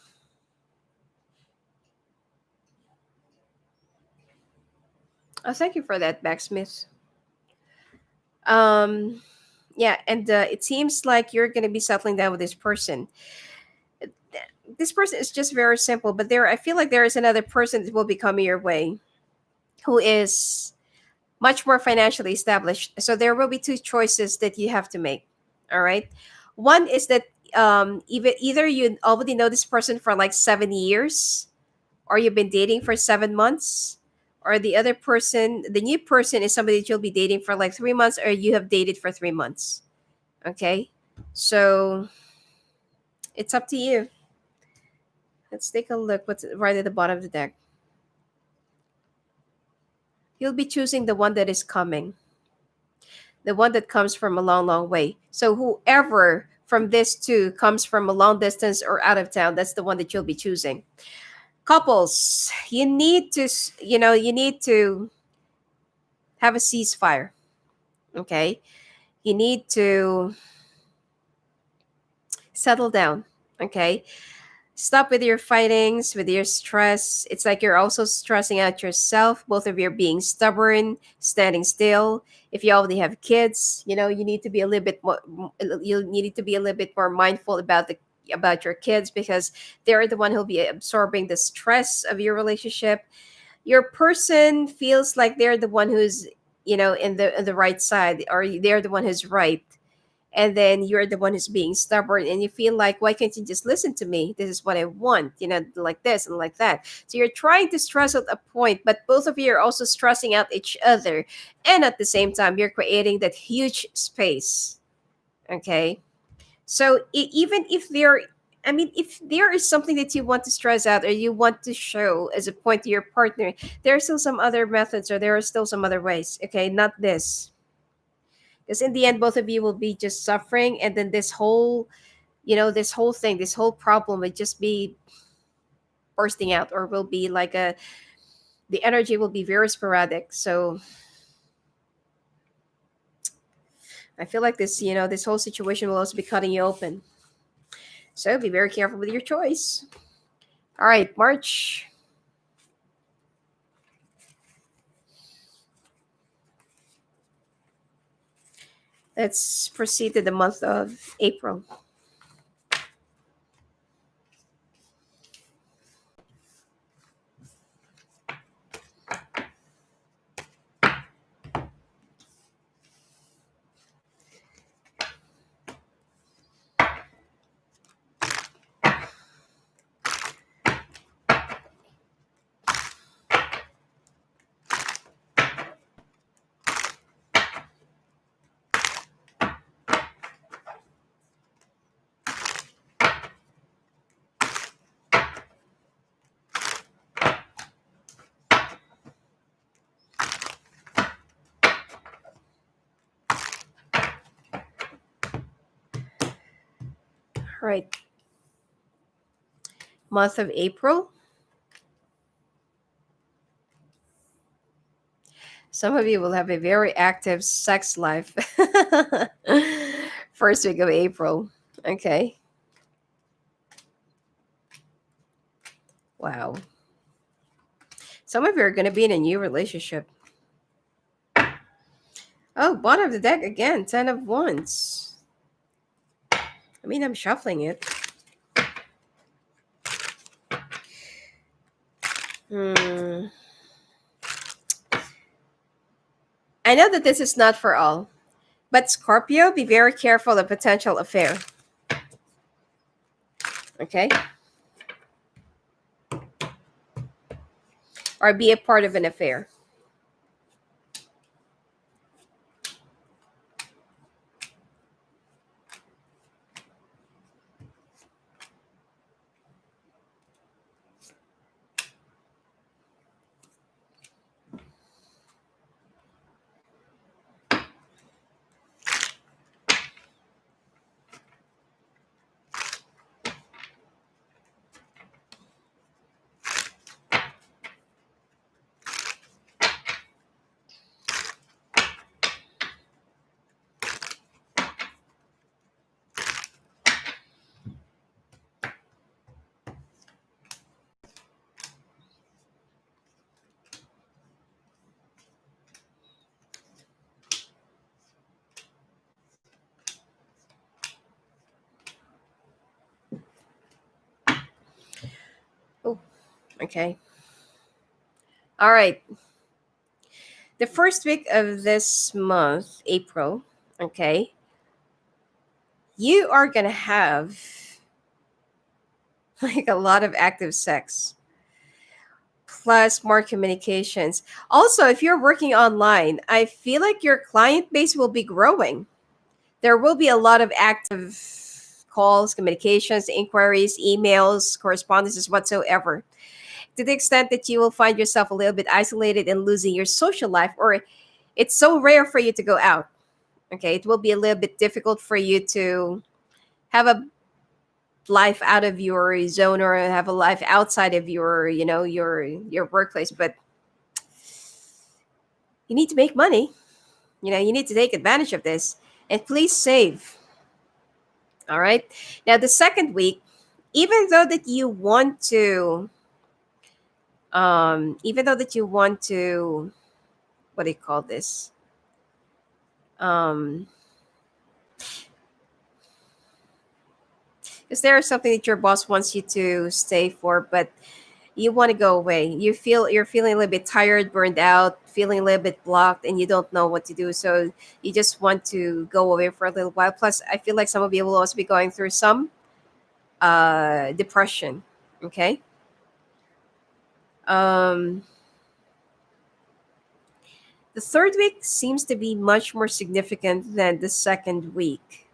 thank you for that, Backsmith. Um, yeah, and it seems like you're going to be settling down with this person. This person is just very simple, but I feel like there is another person that will be coming your way, who is much more financially established. So there will be two choices that you have to make. All right. One is that either you already know this person for like 7 years, or you've been dating for 7 months, or the other person, the new person, is somebody that you'll be dating for like 3 months, or you have dated for 3 months. Okay. So it's up to you. Let's take a look what's right at the bottom of the deck. You'll be choosing the one that is coming, the one that comes from a long, long way. So whoever from this two comes from a long distance or out of town, that's the one that you'll be choosing. Couples, you need to, you need to have a ceasefire. Okay, you need to settle down. Okay, stop with your fightings, with your stress. It's like you're also stressing out yourself. Both of you are being stubborn, standing still. If you already have kids, you need to be a little bit more. You need to be a little bit more mindful about your kids, because they're the one who'll be absorbing the stress of your relationship. Your person feels like they're the one who's in the right side, or they're the one who's right, and then you're the one who's being stubborn, and you feel like, why can't you just listen to me? This is what I want, like this and like that. So you're trying to stress out a point, but both of you are also stressing out each other, and at the same time you're creating that huge space. Okay, so even if there, I mean, if there is something that you want to stress out or you want to show as a point to your partner, there are still some other methods, or there are still some other ways. Okay, not this, because in the end both of you will be just suffering, and then this whole problem would just be bursting out, or will be like a the energy will be very sporadic. So I feel like this whole situation will also be cutting you open. So be very careful with your choice. All right, March. Let's proceed to the month of April. All right, month of April. Some of you will have a very active sex life. First week of April. Okay. Wow. Some of you are going to be in a new relationship. Oh, bottom of the deck again. 10 of Wands. I mean, I'm shuffling it. Hmm. I know that this is not for all, but Scorpio, be very careful of potential affair. Okay? Or be a part of an affair. Oh, okay. All right. The first week of this month, April, okay, you are going to have like a lot of active sex plus more communications. Also, if you're working online, I feel like your client base will be growing. There will be a lot of active calls, communications, inquiries, emails, correspondences, whatsoever. To the extent that you will find yourself a little bit isolated and losing your social life, or it's so rare for you to go out. Okay, it will be a little bit difficult for you to have a life out of your zone or have a life outside of your, your workplace. But you need to make money. You need to take advantage of this, and please save. All right. Now the second week, even though that you want to, even though that you want to, what do you call this? Um, because there is something that your boss wants you to stay for, but you want to go away. You're feeling a little bit tired, burned out, feeling a little bit blocked, and you don't know what to do. So you just want to go away for a little while. Plus, I feel like some of you will also be going through some depression. Okay. Um, the third week seems to be much more significant than the second week,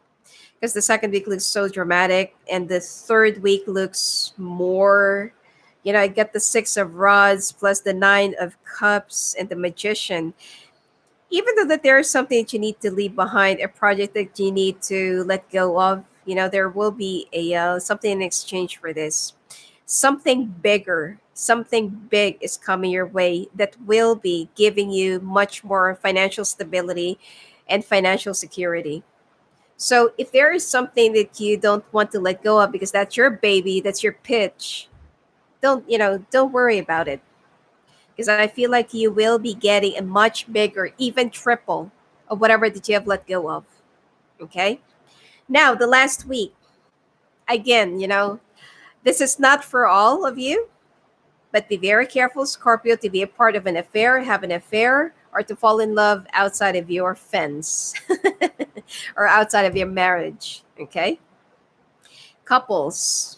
because the second week looks so dramatic and the third week looks more, I get the six of rods plus the nine of cups and the magician. Even though that there is something that you need to leave behind, a project that you need to let go of, there will be a something in exchange for this. Something bigger, something big is coming your way that will be giving you much more financial stability and financial security. So if there is something that you don't want to let go of because that's your baby, that's your pitch, don't worry about it, because I feel like you will be getting a much bigger, even triple of whatever that you have let go of. Okay? Now, the last week, again, this is not for all of you, but be very careful, Scorpio, to be a part of an affair, have an affair, or to fall in love outside of your fence or outside of your marriage. Okay? Couples,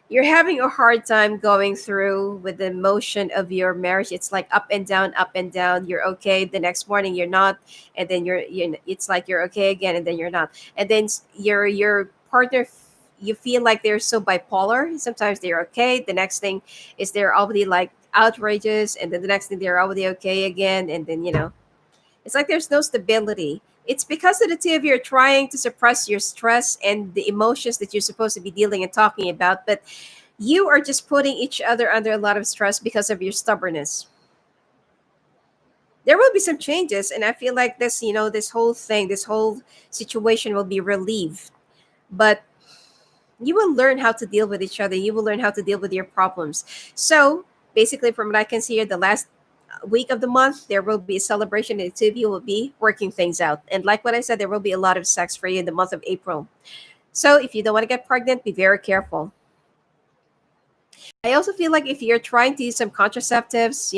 you're having a hard time going through with the motion of your marriage. It's like up and down, up and down. You're okay, the next morning you're not, and then it's like you're okay again, and then you're not, and then your partner, you feel like they're so bipolar. Sometimes they're okay, the next thing is they're already like outrageous, and then the next thing they're already okay again, and then it's like there's no stability. It's because of the two of you are trying to suppress your stress and the emotions that you're supposed to be dealing and talking about, but you are just putting each other under a lot of stress because of your stubbornness. There will be some changes, and I feel like this, this whole thing, this whole situation will be relieved. But you will learn how to deal with each other. You will learn how to deal with your problems. So basically, from what I can see here, the last week of the month, there will be a celebration, and the two of you will be working things out. And like what I said, there will be a lot of sex for you in the month of April. So if you don't want to get pregnant, be very careful. I also feel like if you're trying to use some contraceptives,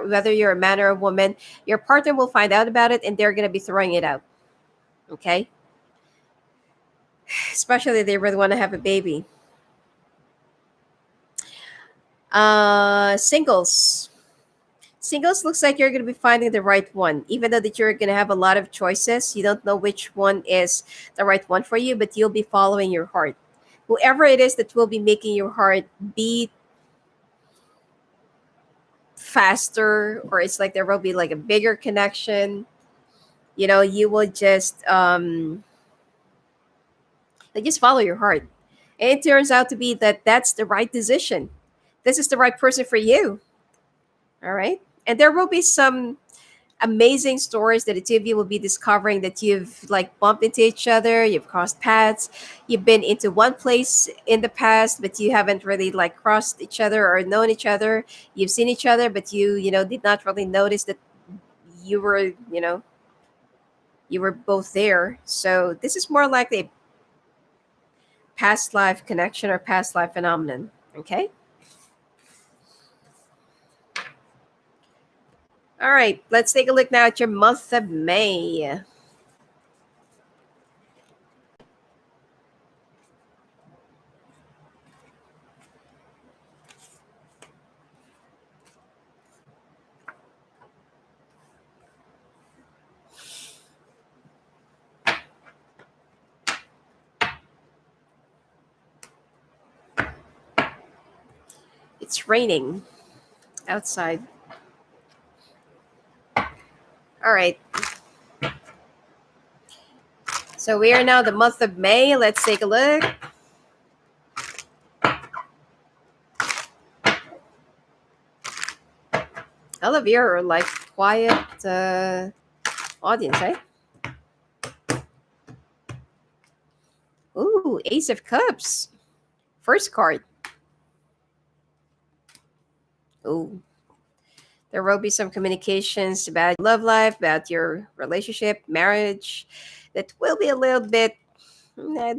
whether you're a man or a woman, your partner will find out about it and they're going to be throwing it out. Okay? Especially if they really want to have a baby. Singles. Singles looks like you're going to be finding the right one. Even though that you're going to have a lot of choices, you don't know which one is the right one for you, but you'll be following your heart. Whoever it is that will be making your heart beat faster, or it's like there will be like a bigger connection, you will just follow your heart. And it turns out to be that that's the right decision. This is the right person for you. All right. And there will be some amazing stories that the two of you will be discovering, that you've like bumped into each other, you've crossed paths, you've been into one place in the past, but you haven't really like crossed each other or known each other. You've seen each other, but you did not really notice that you were, you were both there. So this is more like a past life connection or past life phenomenon. Okay. All right. Let's take a look now at your month of May. It's raining outside. All right. So we are now the month of May. Let's take a look. All of you are like quiet audience, eh? Ooh, Ace of Cups. First card. Ooh. There will be some communications about love life, about your relationship, marriage, that will be a little bit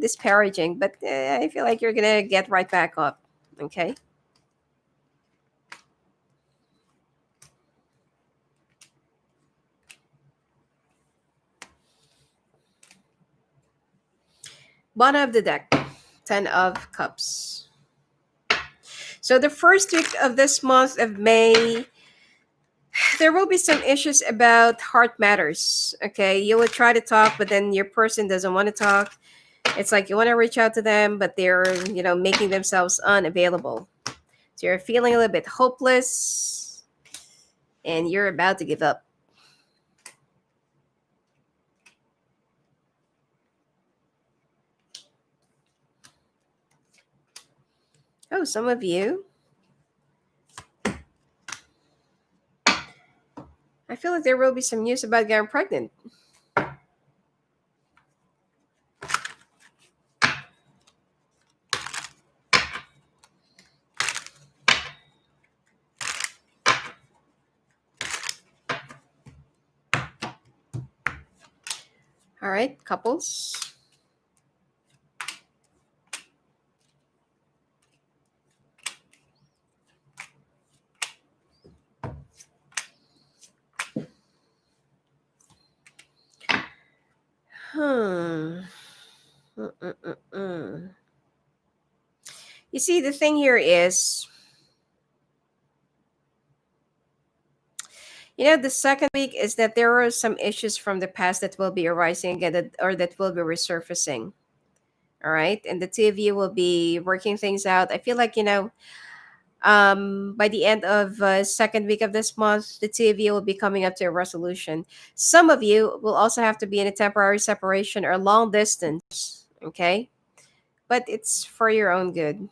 disparaging, but I feel like you're gonna get right back up. Okay. Bottom of the deck, 10 of Cups. So the first week of this month of May, there will be some issues about heart matters. Okay. You will try to talk, but then your person doesn't want to talk. It's like you want to reach out to them, but they're, making themselves unavailable. So you're feeling a little bit hopeless and you're about to give up. Oh, some of you. I feel like there will be some news about getting pregnant. All right, couples. Hmm. Mm-mm-mm-mm. You see, the thing here is, the second week is that there are some issues from the past that will be arising again, or that will be resurfacing. All right. And the two of you will be working things out. I feel like, by the end of second week of this month, the two of you will be coming up to a resolution. Some of you will also have to be in a temporary separation or long distance. Okay. But it's for your own good.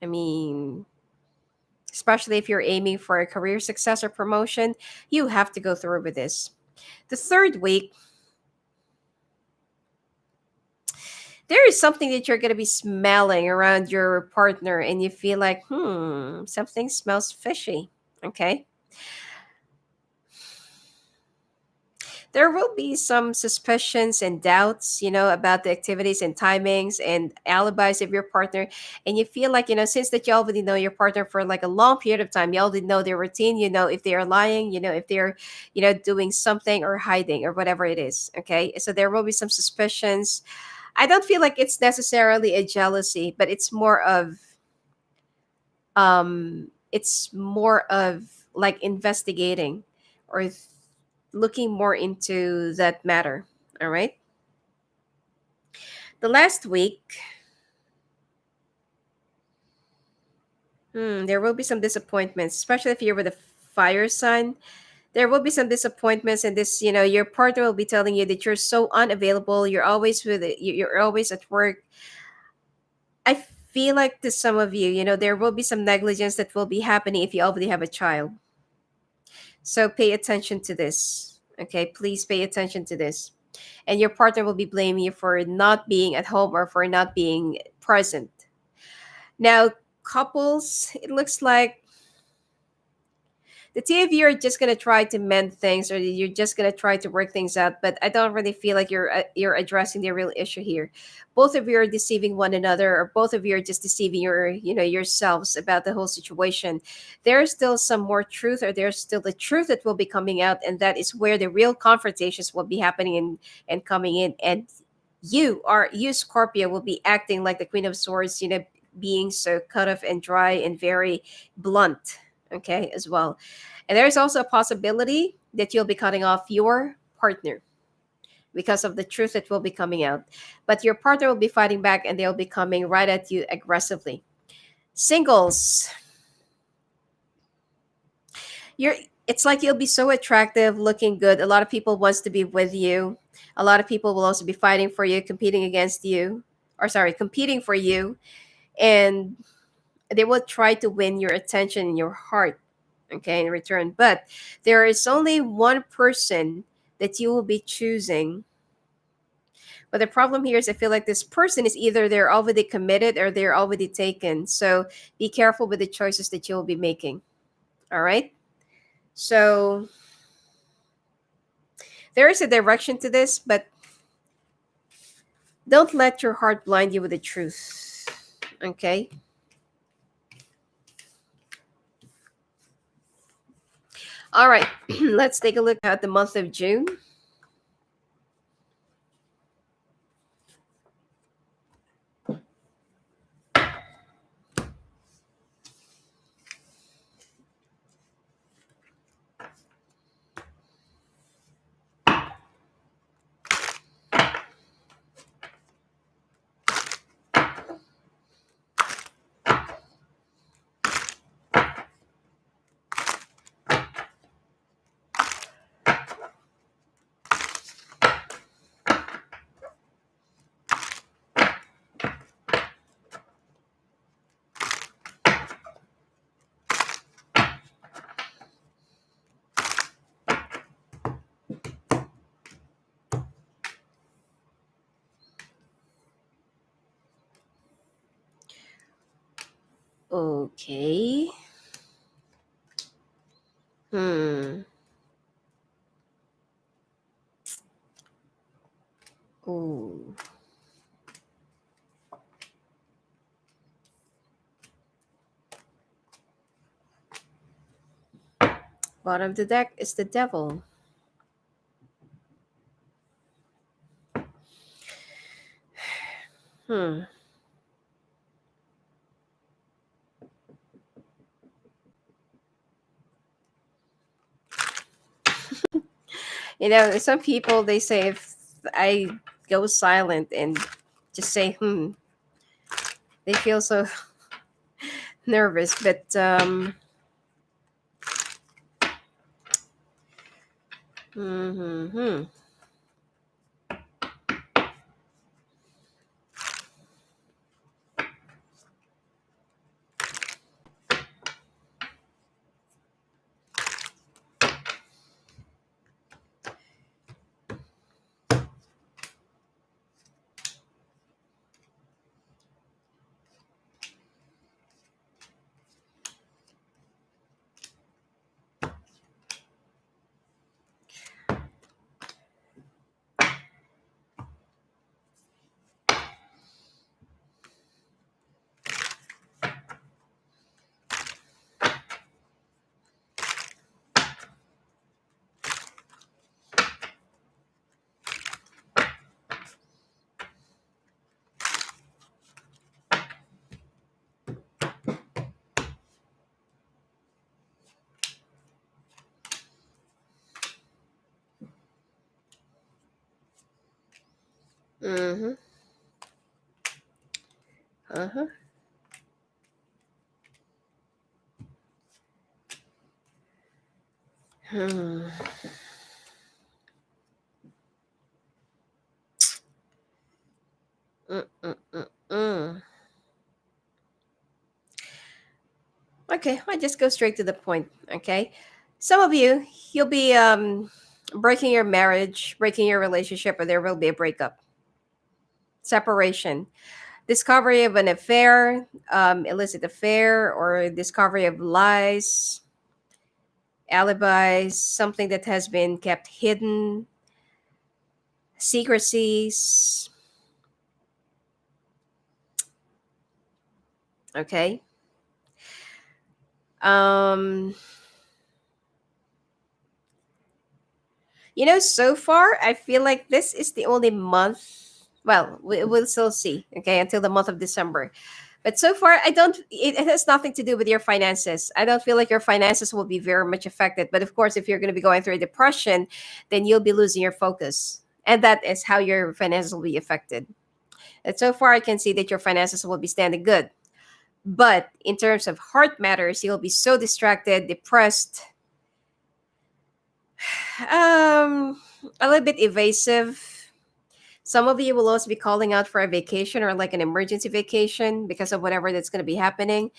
I mean, especially if you're aiming for a career success or promotion, you have to go through with this. The third week, there is something that you're going to be smelling around your partner, and you feel like, something smells fishy. Okay. There will be some suspicions and doubts, about the activities and timings and alibis of your partner. And you feel like, since that you already know your partner for like a long period of time, you already know their routine, if they are lying, if they're, doing something or hiding or whatever it is. Okay. So there will be some suspicions. I don't feel like it's necessarily a jealousy, but it's more of like investigating or looking more into that matter. All right. The last week, there will be some disappointments, especially if you're with a fire sign. There will be some disappointments, and this, your partner will be telling you that you're so unavailable. You're always with it. You're always at work. I feel like to some of you, there will be some negligence that will be happening if you already have a child. So pay attention to this. Okay, please pay attention to this. And your partner will be blaming you for not being at home or for not being present. Now, couples, it looks like the two of you are just gonna try to mend things, or you're just gonna try to work things out. But I don't really feel like you're addressing the real issue here. Both of you are deceiving one another, or both of you are just deceiving yourselves about the whole situation. There's still some more truth, or there's still the truth that will be coming out, and that is where the real confrontations will be happening and coming in. And you Scorpio will be acting like the Queen of Swords, being so cut off and dry and very blunt. Okay, as well. And there's also a possibility that you'll be cutting off your partner because of the truth that will be coming out. But your partner will be fighting back and they'll be coming right at you aggressively. Singles. you're it's like you'll be so attractive, looking good. A lot of people wants to be with you. A lot of people will also be fighting for you, competing against you, or sorry, competing for you, and they will try to win your attention and your heart, okay, in return. But there is only one person that you will be choosing. But the problem here is I feel like this person is either they're already committed or they're already taken. So be careful with the choices that you'll be making. All right. So there is a direction to this, but don't let your heart blind you with the truth. Okay. All right. Let's take a look at the month of June. Okay. Hmm. Ooh. Bottom of the deck is the devil. Hmm. Some people they say if I go silent and just say they feel so nervous. But hmm. Mm-hmm. Uh-huh. Hmm. Mm-mm-mm-mm. Okay, I just go straight to the point. Okay, some of you, you'll be breaking your marriage, breaking your relationship, or there will be a breakup, separation, discovery of an affair, illicit affair, or discovery of lies, alibis, something that has been kept hidden, secrecies. Okay. Um, so far, I feel like this is the only month. Well, we'll still see. Okay, until the month of December. But so far, I don't. It has nothing to do with your finances. I don't feel like your finances will be very much affected. But of course, if you're going to be going through a depression, then you'll be losing your focus, and that is how your finances will be affected. And so far, I can see that your finances will be standing good. But in terms of heart matters, you'll be so distracted, depressed, Um, a little bit evasive. Some of you will also be calling out for a vacation or like an emergency vacation because of whatever that's going to be happening.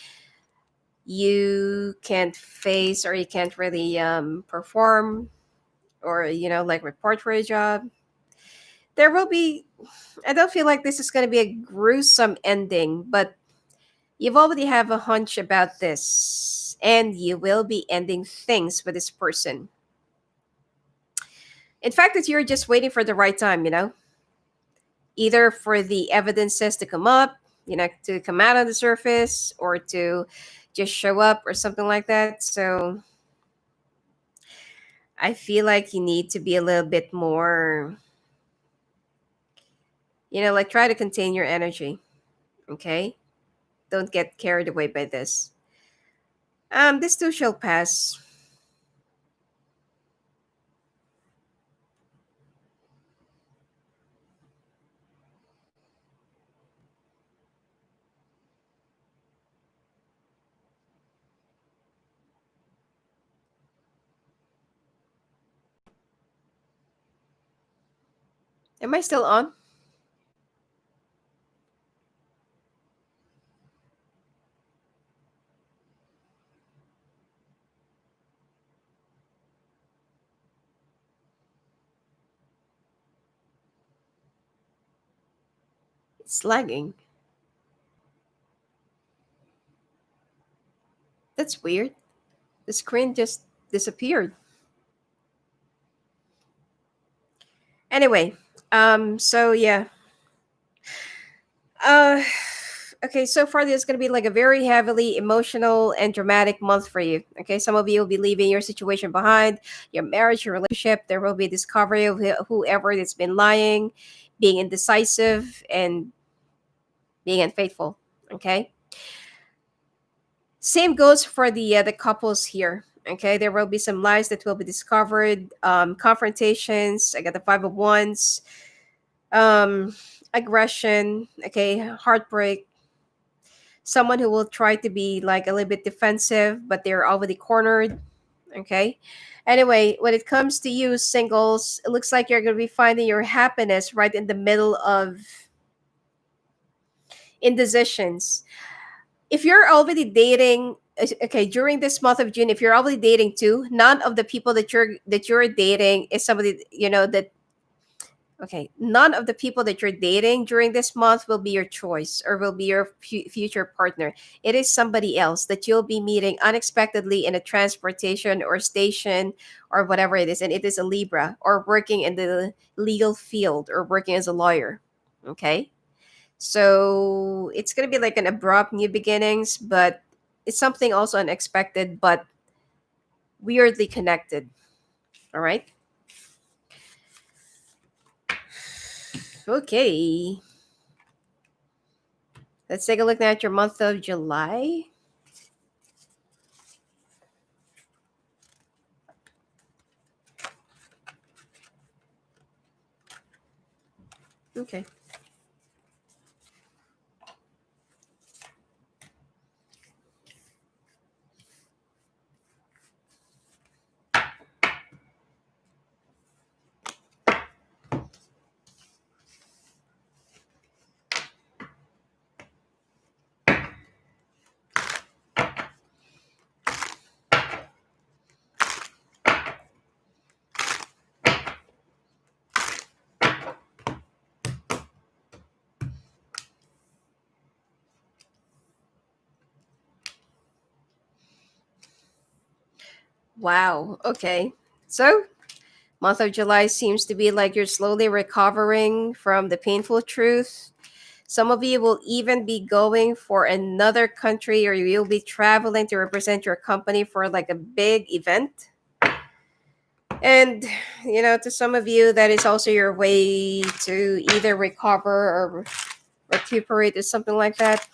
You can't face or you can't really perform or, like report for a job. There will be, I don't feel like this is going to be a gruesome ending, but you've already have a hunch about this and you will be ending things with this person. In fact, that you're just waiting for the right time, either for the evidences to come up, to come out on the surface or to just show up or something like that. So I feel like you need to be a little bit more, like try to contain your energy. Okay. Don't get carried away by this. This too shall pass. Am I still on? It's lagging. That's weird. The screen just disappeared. Anyway, so yeah. Uh, okay, so far this is going to be like a very heavily emotional and dramatic month for you. Okay, some of you will be leaving your situation behind, your marriage, your relationship. There will be discovery of whoever that's been lying, being indecisive, and being unfaithful. Okay, same goes for the couples here. Okay, there will be some lies that will be discovered, confrontations. I got the five of wands, um, aggression. Okay, heartbreak, someone who will try to be like a little bit defensive, but they're already cornered. Okay. Anyway, when it comes to you singles, it looks like you're going to be finding your happiness right in the middle of indecisions. If you're already dating, okay, during this month of June, if you're already dating too, none of the people that you're dating is somebody that okay, none of the people that you're dating during this month will be your choice or will be your future partner. It is somebody else that you'll be meeting unexpectedly in a transportation or station or whatever it is. And it is a Libra or working in the legal field or working as a lawyer. Okay. So it's going to be like an abrupt new beginnings, but it's something also unexpected, but weirdly connected. All right. Okay. Let's take a look now at your month of July. Okay. Wow. Okay. So, month of July seems to be like you're slowly recovering from the painful truth. Some of you will even be going for another country or you'll be traveling to represent your company for like a big event. And, to some of you, that is also your way to either recover or recuperate or something like that.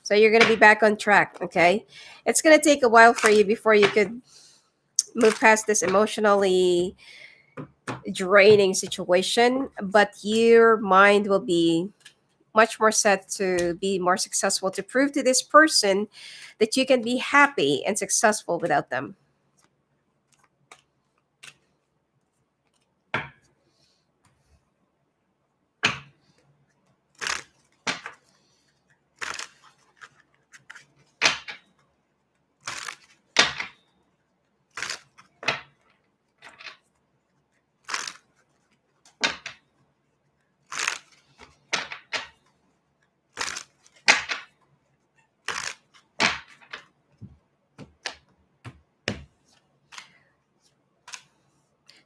So, you're going to be back on track. Okay. It's going to take a while for you before you could move past this emotionally draining situation, but your mind will be much more set to be more successful to prove to this person that you can be happy and successful without them.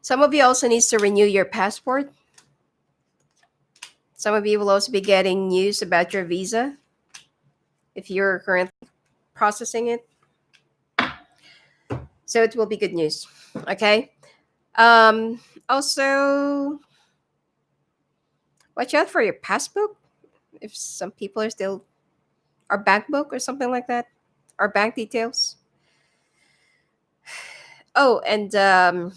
Some of you also needs to renew your passport. Some of you will also be getting news about your visa if you're currently processing it. So it will be good news. Okay. Also, watch out for your passbook. If some people are still, our bank book or something like that, our bank details. Oh, and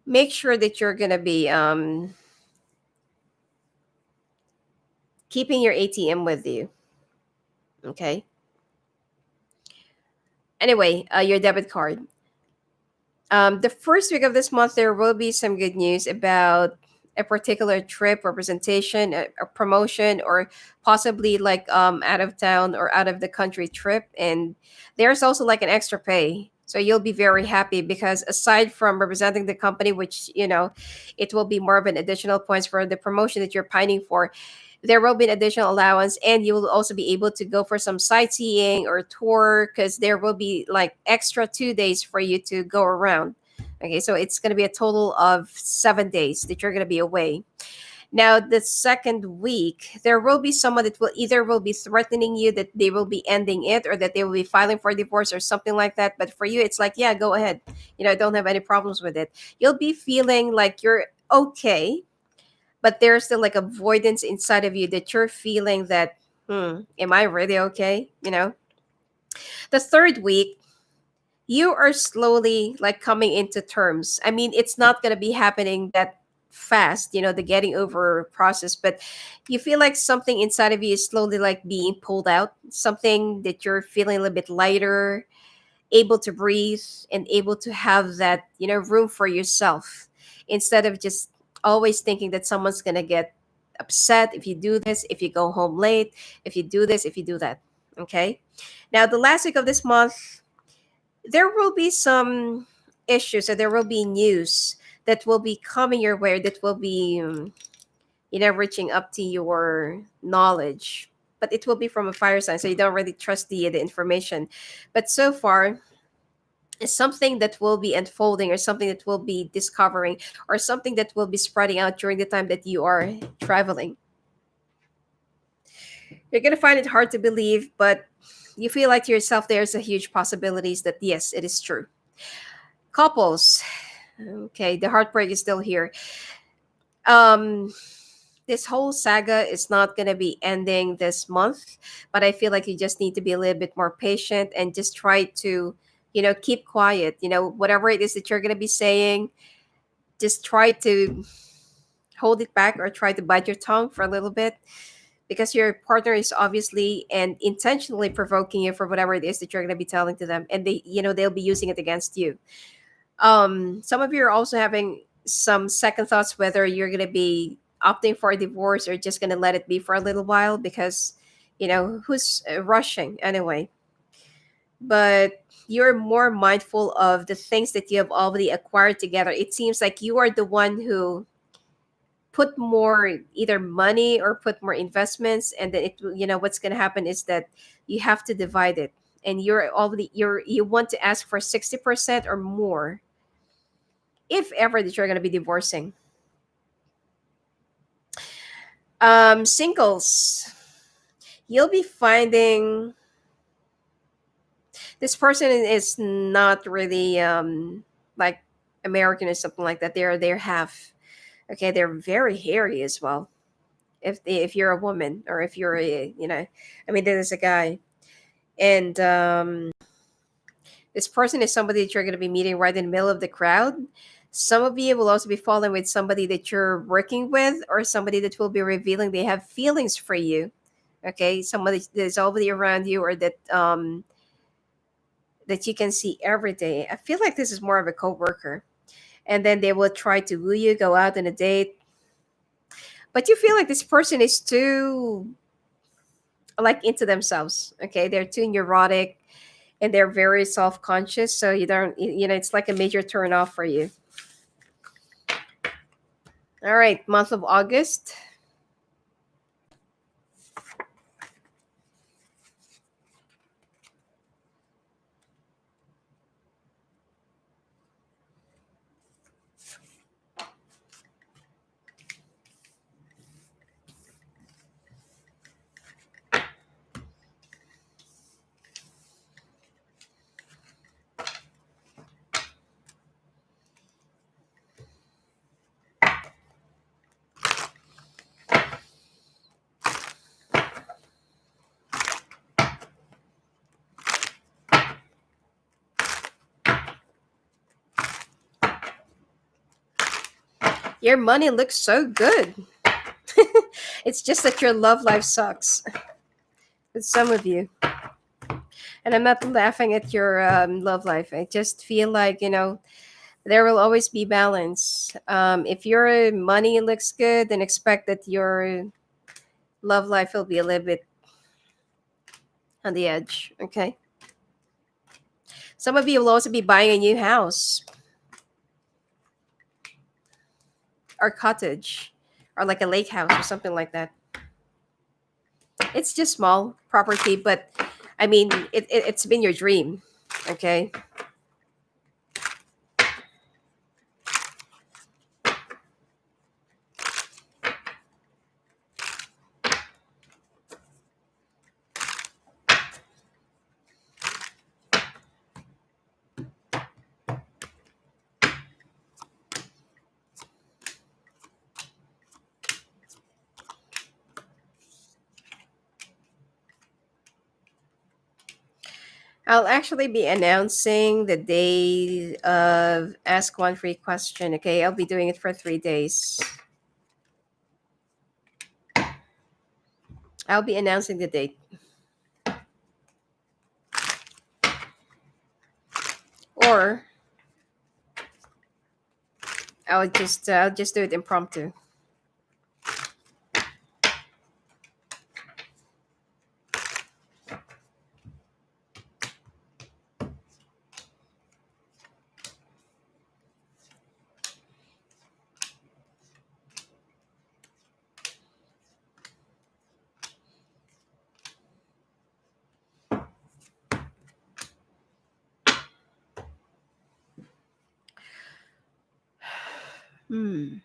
make sure that you're gonna be keeping your ATM with you. Okay. Anyway, your debit card. The first week of this month, there will be some good news about a particular trip or presentation, a promotion, or possibly like out of town or out of the country trip. And there's also like an extra pay. So you'll be very happy because aside from representing the company, which, it will be more of an additional points for the promotion that you're pining for, there will be an additional allowance, and you will also be able to go for some sightseeing or tour because there will be like extra 2 days for you to go around. Okay, so it's going to be a total of 7 days that you're going to be away. Now the second week, there will be someone that will either will be threatening you that they will be ending it, or that they will be filing for divorce or something like that. But for you, it's like, yeah, go ahead, I don't have any problems with it. You'll be feeling like you're okay, but there's still like avoidance inside of you that you're feeling that, am I really okay? The third week, you are slowly like coming into terms. I mean, it's not going to be happening that fast, the getting over process, but you feel like something inside of you is slowly like being pulled out, something that you're feeling a little bit lighter, able to breathe, and able to have that, room for yourself, instead of just always thinking that someone's going to get upset if you do this, if you go home late, if you do this, if you do that. Okay. Now the last week of this month, there will be some issues, or there will be news that will be coming your way, that will be reaching up to your knowledge, but it will be from a fire sign, so you don't really trust the information. But so far, is something that will be unfolding, or something that will be discovering, or something that will be spreading out during the time that you are traveling. You're going to find it hard to believe, but you feel like to yourself there's a huge possibilities that yes, it is true. Couples, okay, the heartbreak is still here. um this whole saga is not going to be ending this month, but I feel like you just need to be a little bit more patient and just try to keep quiet. Whatever it is that you're going to be saying, just try to hold it back, or try to bite your tongue for a little bit, because your partner is obviously and intentionally provoking you for whatever it is that you're going to be telling to them, and they'll be using it against you. Some of you are also having some second thoughts whether you're going to be opting for a divorce or just going to let it be for a little while, because who's rushing anyway. But you're more mindful of the things that you have already acquired together. It seems like you are the one who put more either money or put more investments, and then what's going to happen is that you have to divide it, and you want to ask for 60% or more if ever that you're going to be divorcing. Singles, you'll be finding this person is not really like American or something like that. They're half. Okay, they're very hairy as well. If you're a woman, or if you're I mean, there's a guy, and this person is somebody that you're going to be meeting right in the middle of the crowd. Some of you will also be falling with somebody that you're working with, or somebody that will be revealing they have feelings for you. Okay, somebody that's already around you, or that you can see every day. I feel like this is more of a coworker, and then they will try to woo you, go out on a date, but you feel like this person is too like into themselves. Okay, they're too neurotic, and they're very self-conscious, so you don't it's like a major turn off for you. All right, month of August. Your money looks so good. It's just that your love life sucks with some of you. And I'm not laughing at your love life. I just feel like, there will always be balance. If your money looks good, then expect that your love life will be a little bit on the edge. Okay. Some of you will also be buying a new house or cottage or like a lake house or something like that. It's just small property, but I mean, it's been your dream. Okay. I'll actually be announcing the day of Ask One Free Question. Okay. I'll be doing it for 3 days. I'll be announcing the date. Or I'll just do it impromptu. Hmm.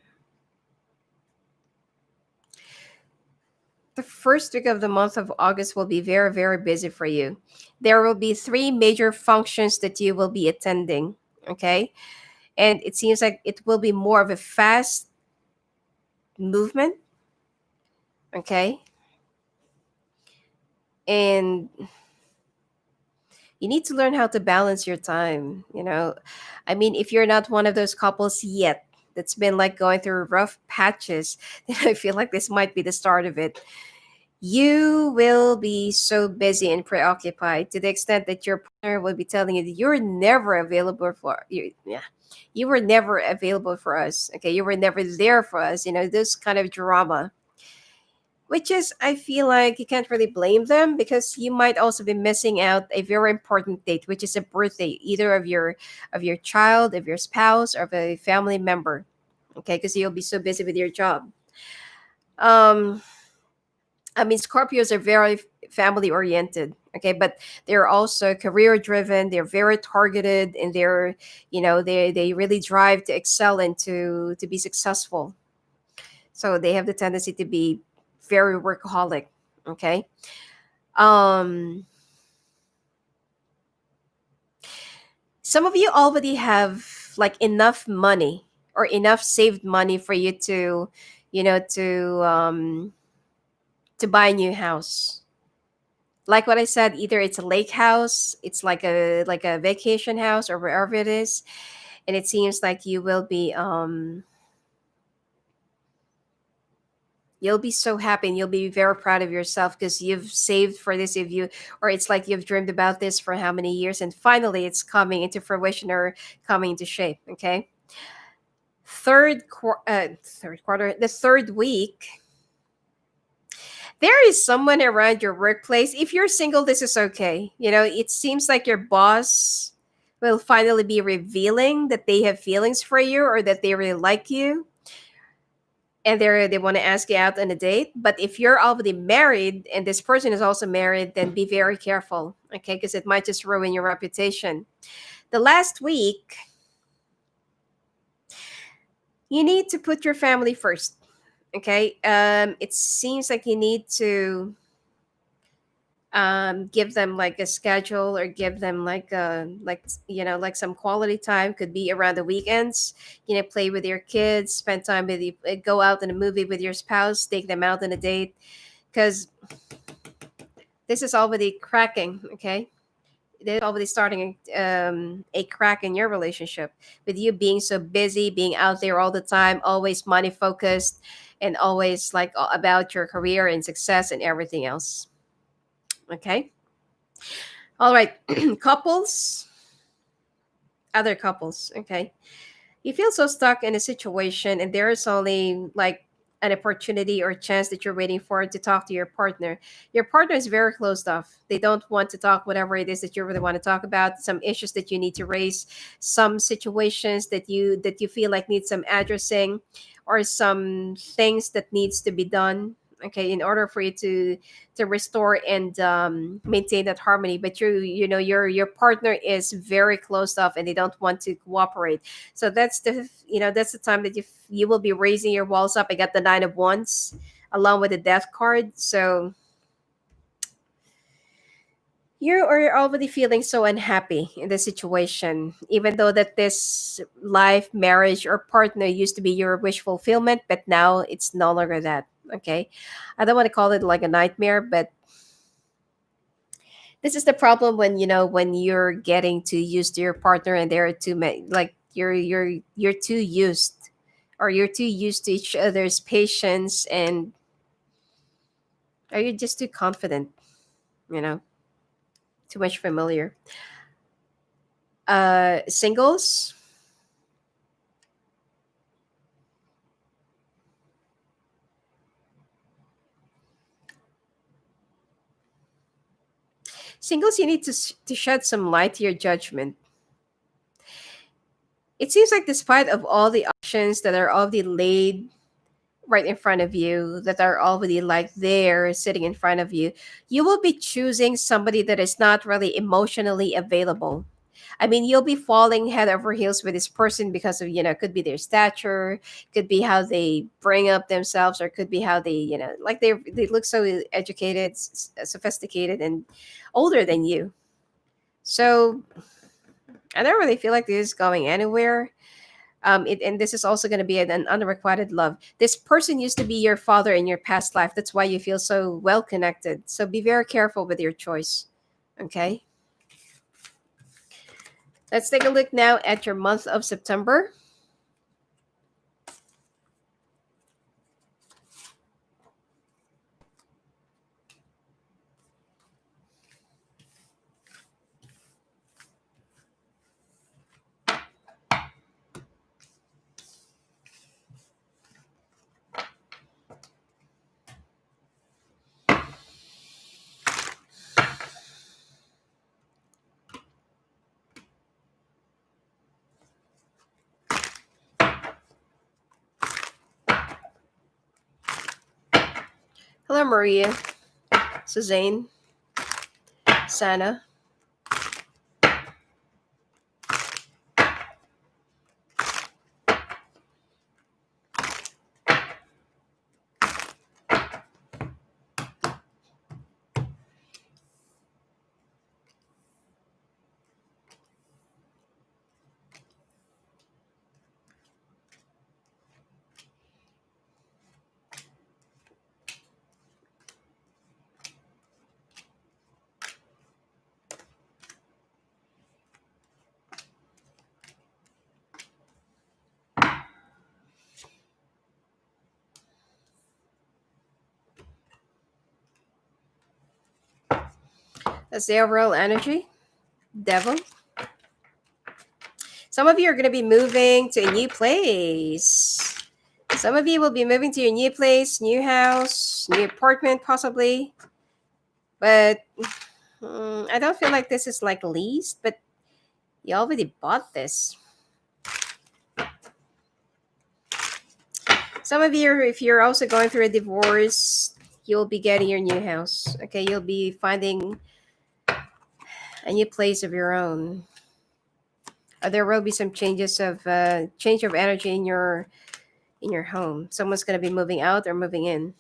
The first week of the month of August will be very, very busy for you. There will be three major functions that you will be attending. Okay. And it seems like it will be more of a fast movement. Okay. And you need to learn how to balance your time. I mean, if you're not one of those couples yet that's been like going through rough patches, then I feel like this might be the start of it. You will be so busy and preoccupied to the extent that your partner will be telling you that you're never available for you. Yeah, you were never available for us. Okay, you were never there for us. This kind of drama, which is, I feel like you can't really blame them because you might also be missing out a very important date, which is a birthday, either of your child, of your spouse, or of a family member. Okay, because you'll be so busy with your job. Um, I mean, Scorpios are very family oriented, okay, but they're also career driven. They're very targeted, and they really drive to excel and to be successful. So they have the tendency to be very workaholic. Okay. Um, some of you already have like enough money or enough saved money for you to, you know, to buy a new house. Like what I said, either it's a lake house, it's like a vacation house or wherever it is, and it seems like you'll be so happy and you'll be very proud of yourself because you've saved for this. If you or it's like you've dreamed about this for how many years, and finally it's coming into fruition or coming into shape. Okay, third quarter, the third week, there is someone around your workplace. If you're single, this is okay. It seems like your boss will finally be revealing that they have feelings for you or that they really like you, and they want to ask you out on a date. But if you're already married and this person is also married, then be very careful, okay? Because it might just ruin your reputation. The last week, you need to put your family first, okay? It seems like you need to give them like a schedule or give them like some quality time. Could be around the weekends. Play with your kids, spend time with you, go out in a movie with your spouse, take them out on a date, because this is already cracking. Okay, there's already starting a crack in your relationship with you being so busy, being out there all the time, always money focused, and always like about your career and success and everything else. Okay. All right. Couples, other couples. Okay. You feel so stuck in a situation and there is only like an opportunity or chance that you're waiting for to talk to your partner is very closed off. They don't want to talk whatever it is that you really want to talk about, some issues that you need to raise, some situations that you feel like need some addressing, or some things that needs to be done, okay, in order for you to restore and maintain that harmony. But your partner is very closed off and they don't want to cooperate. So that's the time that you will be raising your walls up. I got the 9 of Wands along with the Death card. So you are already feeling so unhappy in the situation, even though that this life, marriage, or partner used to be your wish fulfillment, but now it's no longer that. Okay, I don't want to call it like a nightmare, but this is the problem when when you're getting too used to your partner and they're too like you're too used, or you're too used to each other's patience, and are you just too confident, you know too much familiar. Singles. Singles, you need to shed some light to your judgment. It seems like despite of all the options that are already laid right in front of you, that are already like there sitting in front of you, you will be choosing somebody that is not really emotionally available. I mean, you'll be falling head over heels with this person because of, could be their stature, could be how they bring up themselves, or could be how they, like they look so educated, sophisticated, and older than you. So I don't really feel like this is going anywhere. And this is also going to be an unrequited love. This person used to be your father in your past life. That's why you feel so well connected. So be very careful with your choice. Okay. Let's take a look now at your month of September. Hello, Maria, Suzanne, Sana. That's the overall energy. Devil. Some of you are going to be moving to a new place. Some of you will be moving to your new place, new house, new apartment, possibly. But I don't feel like this is like leased, but you already bought this. Some of you, if you're also going through a divorce, you'll be getting your new house. Okay, you'll be finding a new place of your own. There will be some change of energy in your home. Someone's going to be moving out or moving in.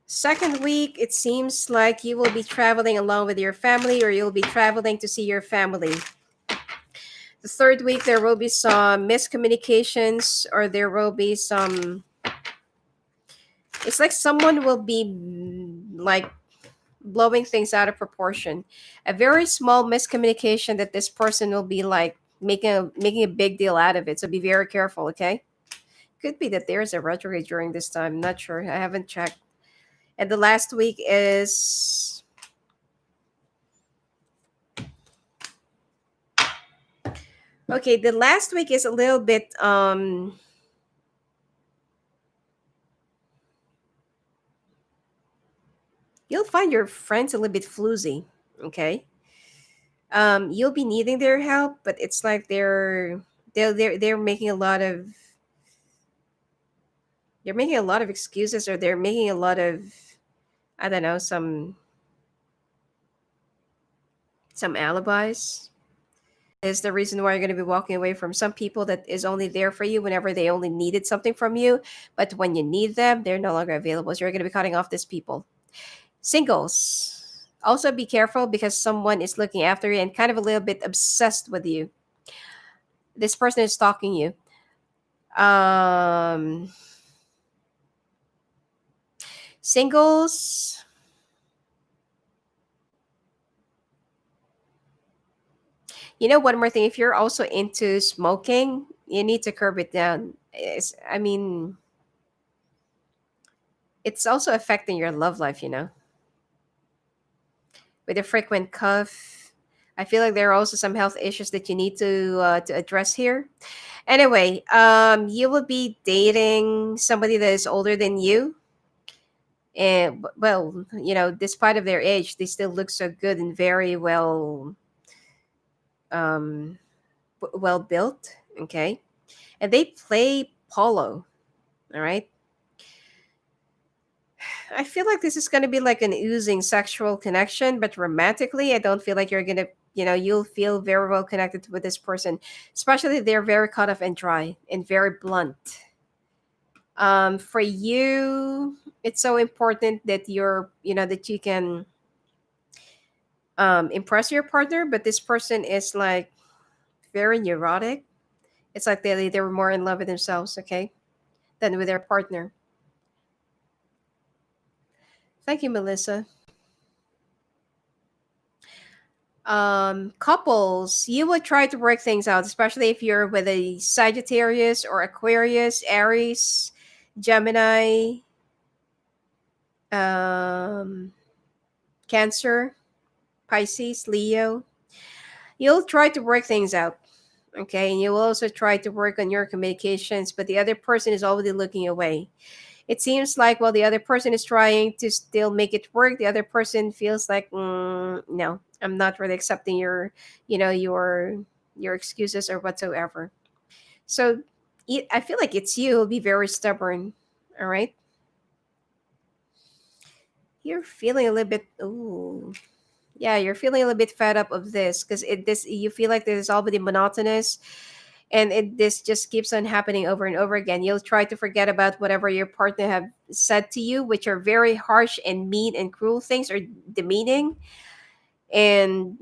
Second week, it seems like you will be traveling along with your family, or you'll be traveling to see your family. The third week, there will be some miscommunications, or there will be some. It's like someone will be like blowing things out of proportion. A very small miscommunication that this person will be like making a big deal out of it. So be very careful, okay? Could be that there's a retrograde during this time. Not sure. I haven't checked. And the last week is okay. The last week is a little bit you'll find your friends a little bit floozy, okay? You'll be needing their help, but it's like they're making a lot of excuses, or they're making a lot of, I don't know, some alibis. Is the reason why you're going to be walking away from some people that is only there for you whenever they only needed something from you, but when you need them, they're no longer available. So you're going to be cutting off these people. Singles, also be careful because someone is looking after you and kind of a little bit obsessed with you. This person is stalking you. Um, Singles, one more thing. If you're also into smoking, you need to curb it down. I mean, it's also affecting your love life. With a frequent cough, I feel like there are also some health issues that you need to address here. Anyway, you will be dating somebody that is older than you, and well, despite of their age, they still look so good and very um, well built. Okay, and they play polo. All right. I feel like this is going to be like an oozing sexual connection, but romantically, I don't feel like you're going to, you'll feel very well connected with this person, especially they're very cut off and dry and very blunt. For you, it's so important that that you can impress your partner, but this person is like very neurotic. It's like they were more in love with themselves, okay, than with their partner. Thank you, Melissa. Couples, you would try to work things out, especially if you're with a Sagittarius or Aquarius, Aries, Gemini, um, Cancer, Pisces, Leo. You'll try to work things out, okay, and you will also try to work on your communications, but the other person is already looking away. It seems like while the other person is trying to still make it work, the other person feels like, no, I'm not really accepting your excuses or whatsoever. So I feel like it's you who'll be very stubborn. All right, you're feeling a little bit. Ooh, yeah, you're feeling a little bit fed up of this because this you feel like this is already monotonous, and this just keeps on happening over and over again. You'll try to forget about whatever your partner have said to you, which are very harsh and mean and cruel things, or demeaning, and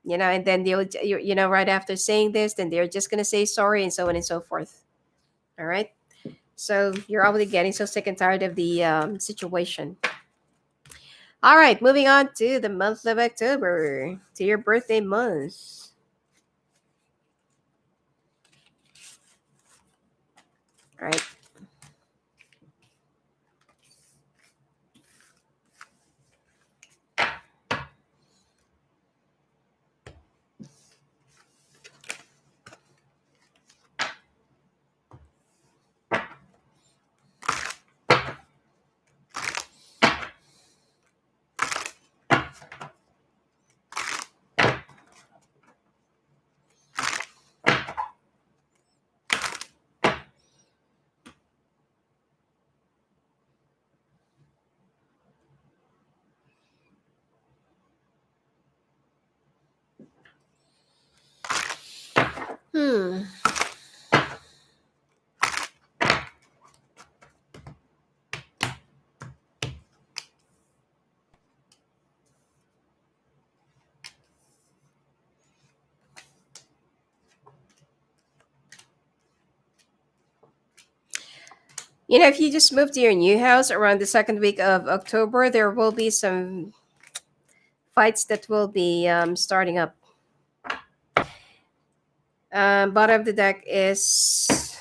and then right after saying this, then they're just gonna say sorry and so on and so forth. All right, so you're already getting so sick and tired of the situation. All right, moving on to the month of October, to your birthday month. All right. Hmm. If you just moved to your new house around the second week of October, there will be some. fights that will be starting up. Bottom of the deck is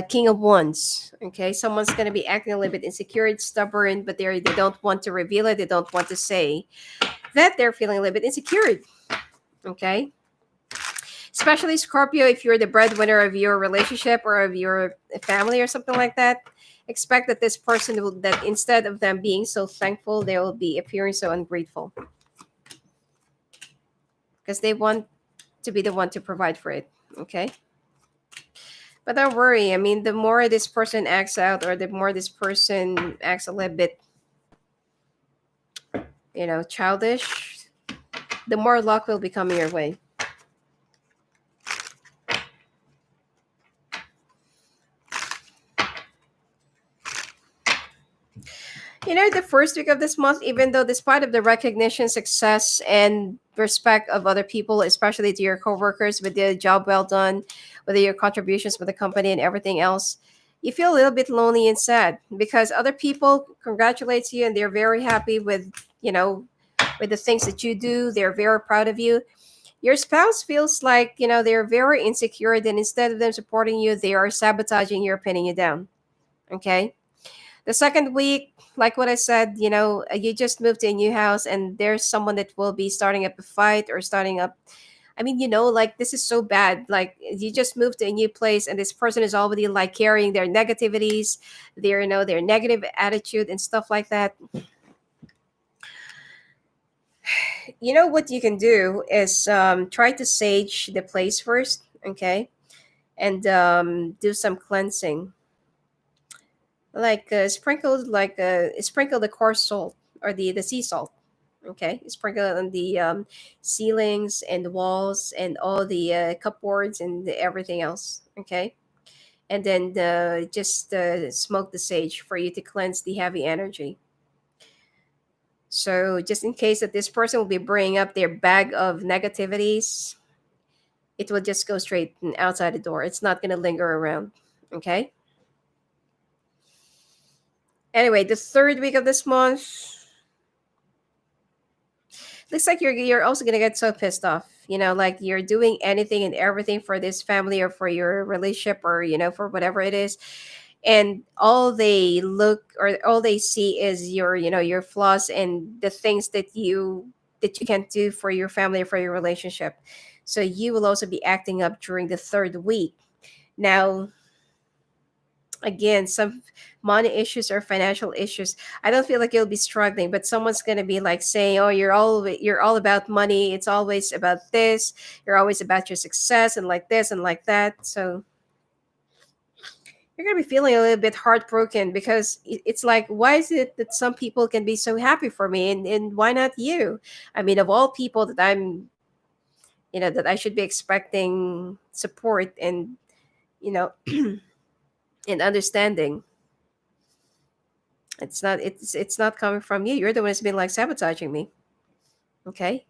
King of Wands. Okay, someone's going to be acting a little bit insecure, stubborn, but they don't want to reveal it. They don't want to say that they're feeling a little bit insecure. Okay, especially Scorpio, if you're the breadwinner of your relationship or of your family or something like that, expect that this person will, that instead of them being so thankful, they will be appearing so ungrateful because they want to be the one to provide for it. Okay. But don't worry. I mean, the more this person acts out, or the more this person acts a little bit, childish, the more luck will be coming your way. The first week of this month, even though despite of the recognition, success, and respect of other people, especially to your coworkers with the job well done, with your contributions with the company and everything else, you feel a little bit lonely and sad because other people congratulate you and they're very happy you know, with the things that you do. They're very proud of you. Your spouse feels like, they're very insecure. And instead of them supporting you, they are sabotaging you or pinning you down. Okay. The second week, like what I said, you just moved to a new house and there's someone that will be starting up a fight or starting up. I mean, like this is so bad. Like you just moved to a new place and this person is already like carrying their negativities, their negative attitude and stuff like that. What you can do is try to sage the place first, okay, and do some cleansing, like sprinkle the coarse salt or the sea salt. Okay, sprinkle it on the ceilings and the walls and all the cupboards and everything else. Okay, and then just smoke the sage for you to cleanse the heavy energy. So just in case that this person will be bringing up their bag of negativities, it will just go straight outside the door. It's not going to linger around. Okay. Anyway, the third week of this month, looks like you're also gonna get so pissed off. Like you're doing anything and everything for this family or for your relationship or for whatever it is, and all they look or all they see is your flaws and the things that you can't do for your family or for your relationship. So you will also be acting up during the third week. Now, again, some money issues or financial issues, I don't feel like you'll be struggling, but someone's going to be like saying, oh, you're all about money, it's always about this, you're always about your success and like this and like that. So you're going to be feeling a little bit heartbroken because it's like, why is it that some people can be so happy for me and why not you? I mean, of all people that that I should be expecting support and you know and understanding, it's not coming from you. You're the one who's been like sabotaging me. Okay,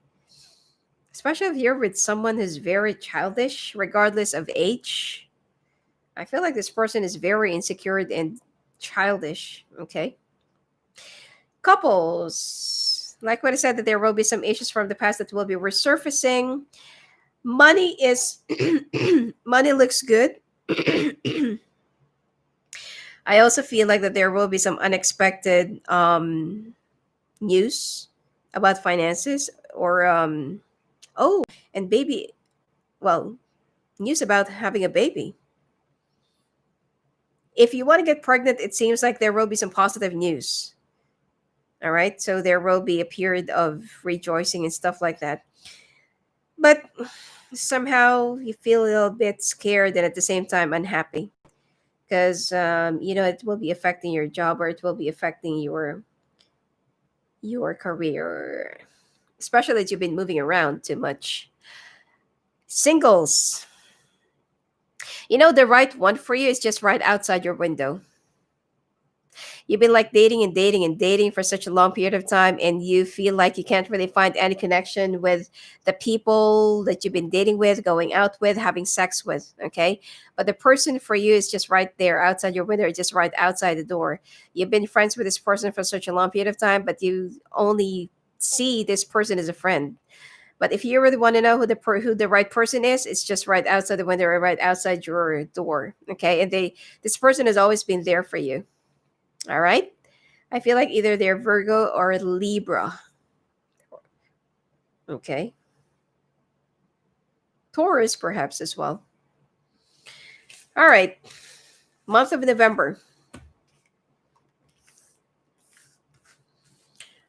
especially if you're with someone who's very childish regardless of age. I feel like this person is very insecure and childish. Okay, couples, like what I said, that there will be some issues from the past that will be resurfacing. Money is money looks good. I also feel like that there will be some unexpected news about finances or oh, and baby, well, news about having a baby. If you want to get pregnant, it seems like there will be some positive news. All right, so there will be a period of rejoicing and stuff like that. But somehow you feel a little bit scared and at the same time unhappy because it will be affecting your job or it will be affecting your career, especially that you've been moving around too much. Singles, the right one for you is just right outside your window. You've been like dating and dating and dating for such a long period of time, and you feel like you can't really find any connection with the people that you've been dating with, going out with, having sex with. Okay. But the person for you is just right there outside your window, just right outside the door. You've been friends with this person for such a long period of time, but you only see this person as a friend. But if you really want to know who the right person is, it's just right outside the window or right outside your door. Okay, and this person has always been there for you. All right. I feel like either they're Virgo or Libra. Okay, Taurus perhaps as well. All right, month of November.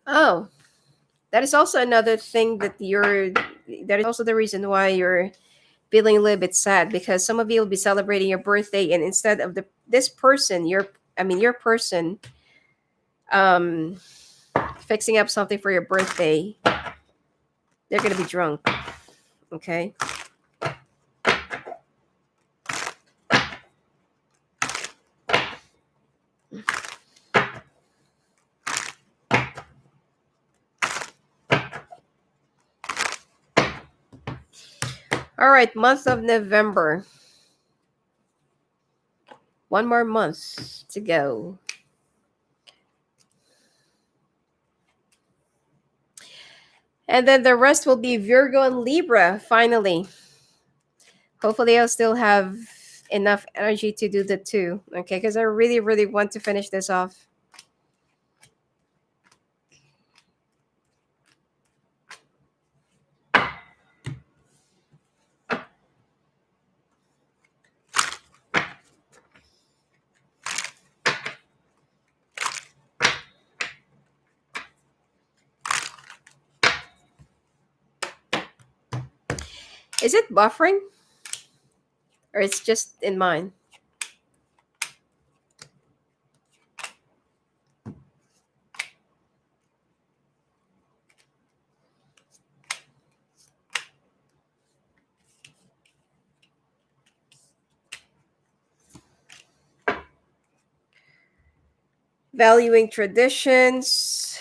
Oh, that is also another thing that you're. That is also the reason why you're feeling a little bit sad, because some of you will be celebrating your birthday, and instead of this person, your person, um, fixing up something for your birthday, they're gonna be drunk. Okay. All right, month of November. One more month to go. And then the rest will be Virgo and Libra, finally. Hopefully, I'll still have enough energy to do the two. Okay, because I really, really want to finish this off. Is it buffering? Or it's just in mine? Valuing traditions.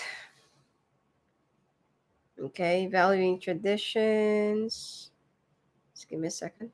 Okay, valuing traditions. Just give me a second.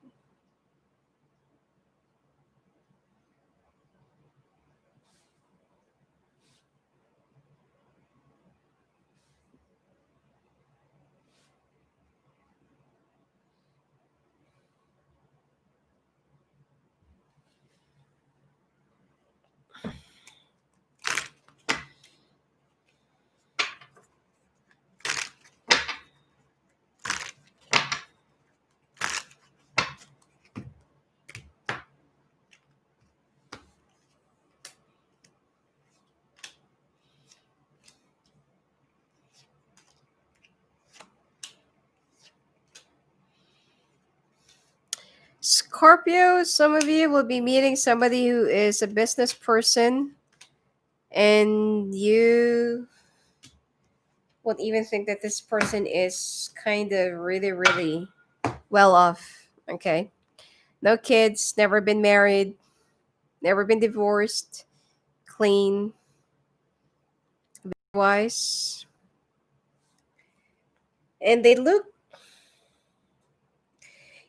Scorpio, some of you will be meeting somebody who is a business person, and you won't even think that this person is kind of really, really well off. Okay. No kids, never been married, never been divorced, clean, wise. And they look,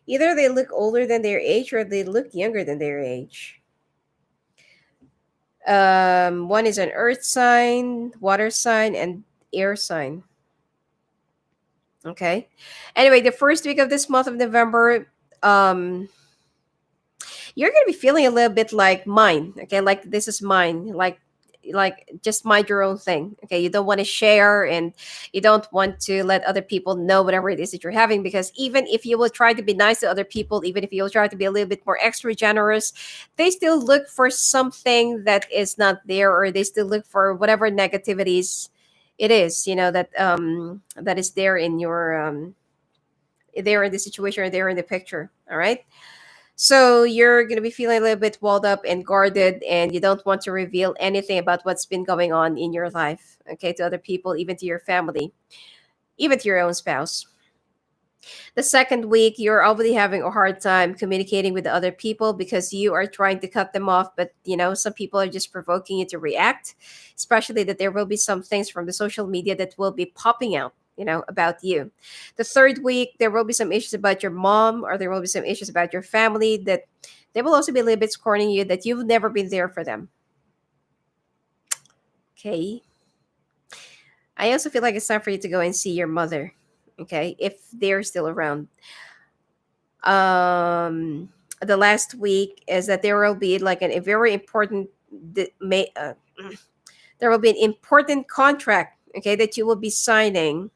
either they look older than their age or they look younger than their age. One is an earth sign, water sign, and air sign. Okay. Anyway, the first week of this month of November, um, you're gonna be feeling a little bit like mine. Okay, like this is mine. Like just mind your own thing. Okay, you don't want to share, and you don't want to let other people know whatever it is that you're having, because even if you will try to be nice to other people, even if you'll try to be a little bit more extra generous, they still look for something that is not there, or they still look for whatever negativities it is, that is there in your there in the situation, or there in the picture. All right. So you're going to be feeling a little bit walled up and guarded, and you don't want to reveal anything about what's been going on in your life, okay, to other people, even to your family, even to your own spouse. The second week, you're already having a hard time communicating with the other people because you are trying to cut them off, but some people are just provoking you to react, especially that there will be some things from the social media that will be popping out, about you. The third week, there will be some issues about your mom, or there will be some issues about your family that they will also be a little bit scorning you, that you've never been there for them. Okay. I also feel like it's time for you to go and see your mother, okay, if they're still around. um the last week is that there will be like a very important di- may there will be an important contract, okay, that you will be signing,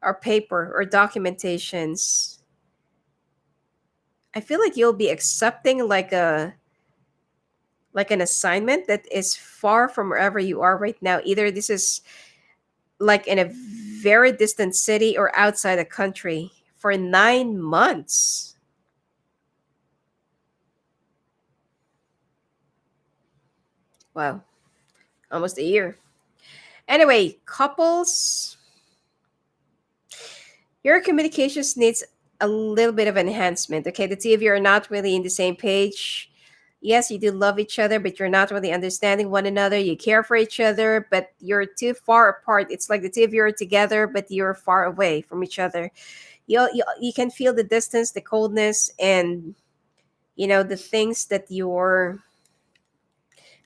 or paper or documentations. I feel like you'll be accepting like an assignment that is far from wherever you are right now. Either this is like in a very distant city or outside the country for 9 months. Wow, almost a year. Anyway, couples, your communications needs a little bit of enhancement. Okay, the two of you are not really in the same page. Yes, you do love each other, but you're not really understanding one another. You care for each other, but you're too far apart. It's like the two of you are together, but you're far away from each other. You can feel the distance, the coldness, and the things that your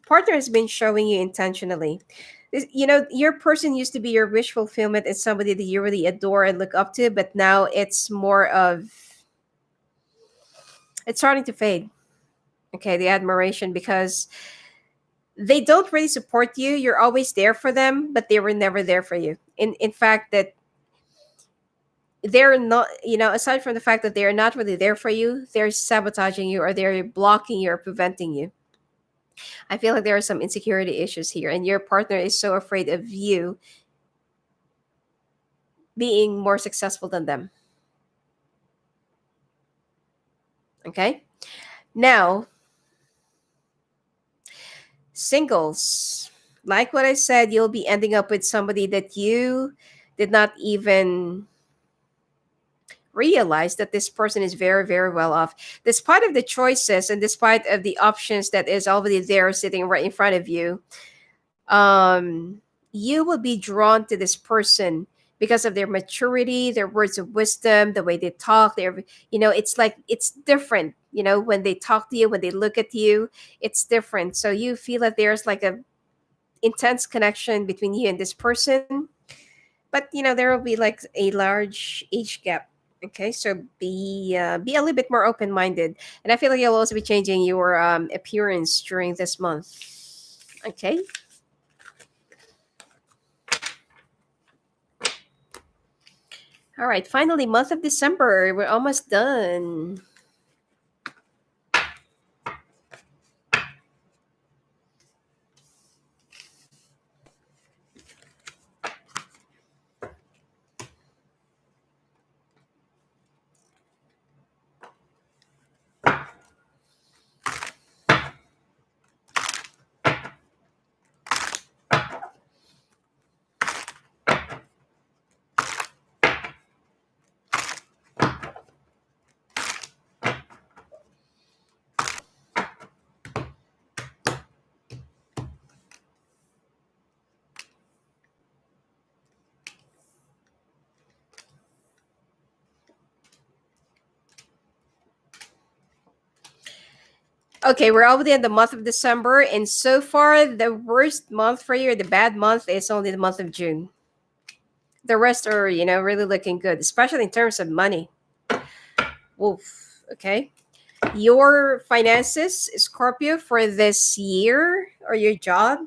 partner has been showing you intentionally. Your person used to be your wish fulfillment and somebody that you really adore and look up to, but now it's starting to fade. Okay, the admiration, because they don't really support you. You're always there for them, but they were never there for you. In fact, that they're not, aside from the fact that they're not really there for you, they're sabotaging you, or they're blocking you or preventing you. I feel like there are some insecurity issues here, and your partner is so afraid of you being more successful than them. Okay. Now, singles, like what I said, you'll be ending up with somebody that you did not even realize that this person is very, very well off. Despite of the choices and despite of the options that is already there sitting right in front of you, um, you will be drawn to this person because of their maturity, their words of wisdom, the way they talk. It's like it's different. When they talk to you, when they look at you, it's different. So you feel that there's like a intense connection between you and this person, but there will be like a large age gap. Okay, so be a little bit more open minded, and I feel like you'll also be changing your appearance during this month. Okay. All right, finally, month of December. We're almost done. Okay, we're already in the month of December, and so far, the worst month for you, or the bad month, is only the month of June. The rest are, really looking good, especially in terms of money. Woof. Okay. Your finances, Scorpio, for this year, or your job,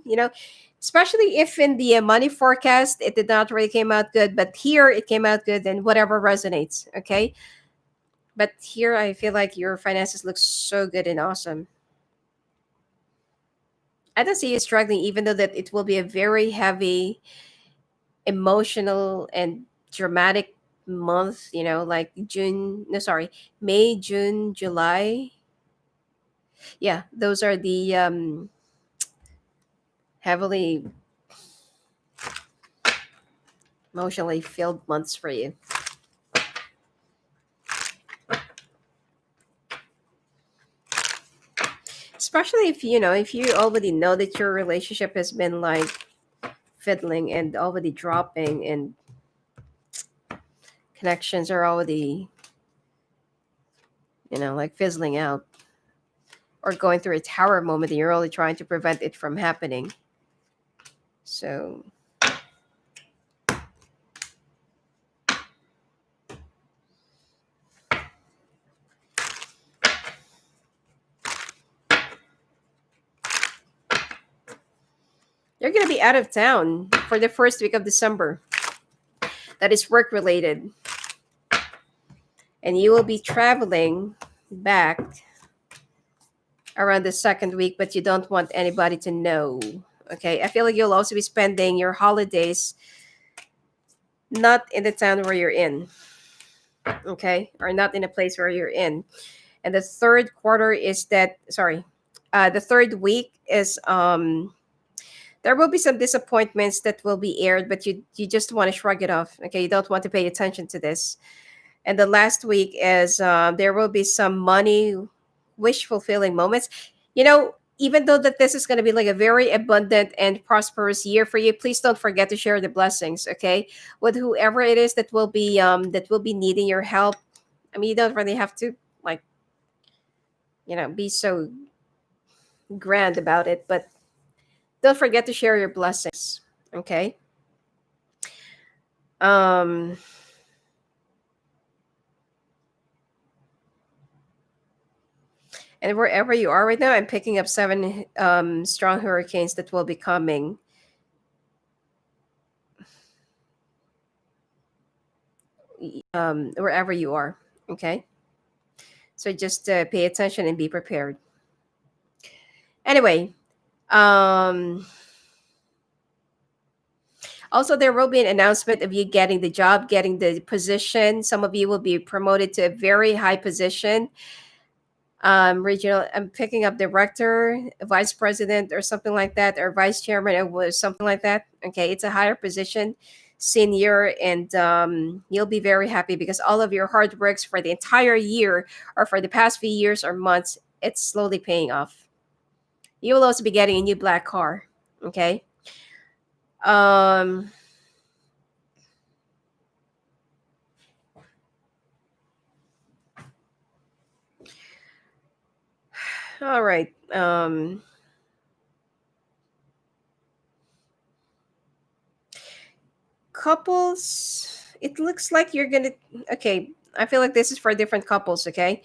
especially if in the money forecast it did not really came out good, but here it came out good, and whatever resonates. Okay. But here I feel like your finances look so good and awesome. I don't see you struggling, even though that it will be a very heavy, emotional, and dramatic month, like June, no, sorry, May, June, July. Yeah, those are the heavily emotionally filled months for you. Especially if you already know that your relationship has been like fiddling and already dropping, and connections are already, like fizzling out, or going through a tower moment, and you're only trying to prevent it from happening. So You're going to be out of town for the first week of December. That is work related. And you will be traveling back around the second week, but you don't want anybody to know. Okay. I feel like you'll also be spending your holidays not in the town where you're in. Okay. Or not in a place where you're in. And the third quarter is that, sorry, the third week is there will be some disappointments that will be aired, but you just want to shrug it off. Okay, you don't want to pay attention to this. And the last week is there will be some money wish fulfilling moments. Even though that this is going to be like a very abundant and prosperous year for you, please don't forget to share the blessings. Okay, with whoever it is that will be needing your help. I mean, you don't really have to like be so grand about it, but don't forget to share your blessings. Okay. um and wherever you are right now, I'm picking up seven strong hurricanes that will be coming, wherever you are. Okay, so just pay attention and be prepared. Anyway, um also there will be an announcement of you getting the job, getting the position. Some of you will be promoted to a very high position. Regional, I'm picking up director, vice president, or something like that, or vice chairman, or something like that. Okay, it's a higher position, senior, and you'll be very happy because all of your hard works for the entire year, or for the past few years or months, it's slowly paying off. You will also be getting a new black car. Okay. um all right. Couples, it looks like you're gonna, okay, I feel like this is for different couples. Okay,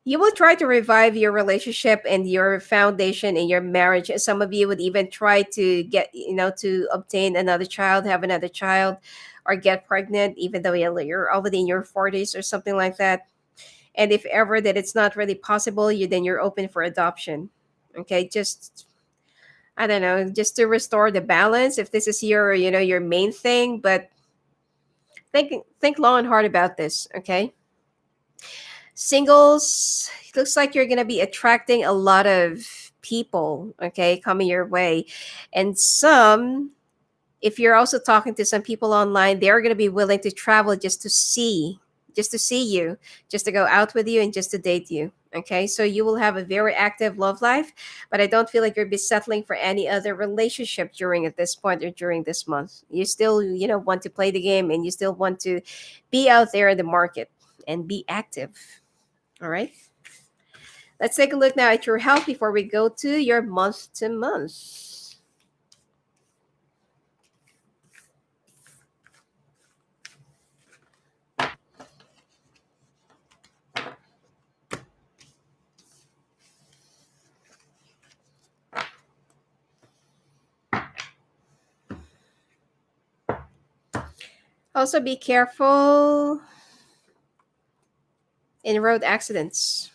you will try to revive your relationship and your foundation in your marriage. Some of you would even try to to obtain another child, have another child, or get pregnant, even though you're already in your 40s or something like that. And if ever that it's not really possible, you're open for adoption. Okay, just, I don't know, just to restore the balance, if this is your main thing. But think long and hard about this. Okay, singles, it looks like you're going to be attracting a lot of people, okay, coming your way. And some, if you're also talking to some people online, they're going to be willing to travel just to see you, just to go out with you, and just to date you. Okay, so you will have a very active love life, but I don't feel like you'll be settling for any other relationship during at this point or during this month. You still want to play the game, and you still want to be out there in the market and be active. All right. Let's take a look now at your health before we go to your month to month. Also, be careful in road accidents.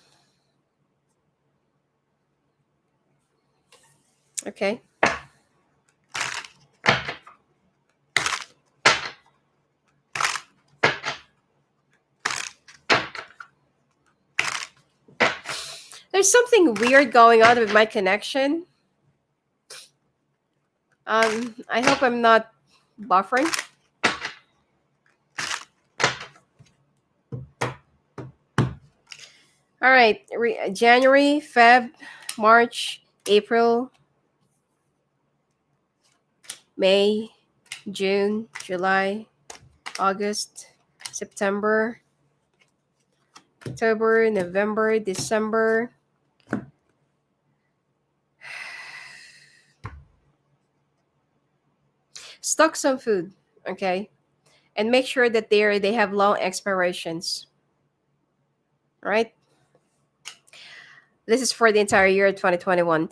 Okay. There's something weird going on with my connection. I hope I'm not buffering. All right. January, Feb, March, April, May, June, July, August, September, October, November, December. Stock some food, okay? And make sure that they have long expirations. All right? This is for the entire year of 2021.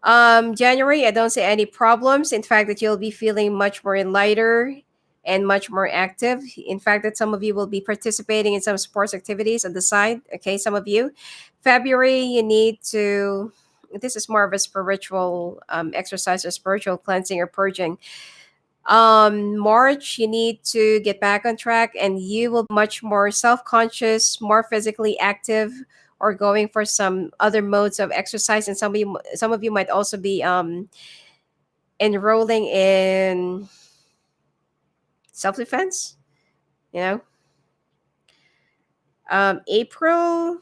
January, I don't see any problems. In fact, that you'll be feeling much more lighter and much more active. In fact, that some of you will be participating in some sports activities on the side. Okay, some of you. February, you need to. This is more of a spiritual exercise or spiritual cleansing or purging. March, you need to get back on track, and you will be much more self-conscious, more physically active, or going for some other modes of exercise. And some of you might also be enrolling in self-defense. You know, April.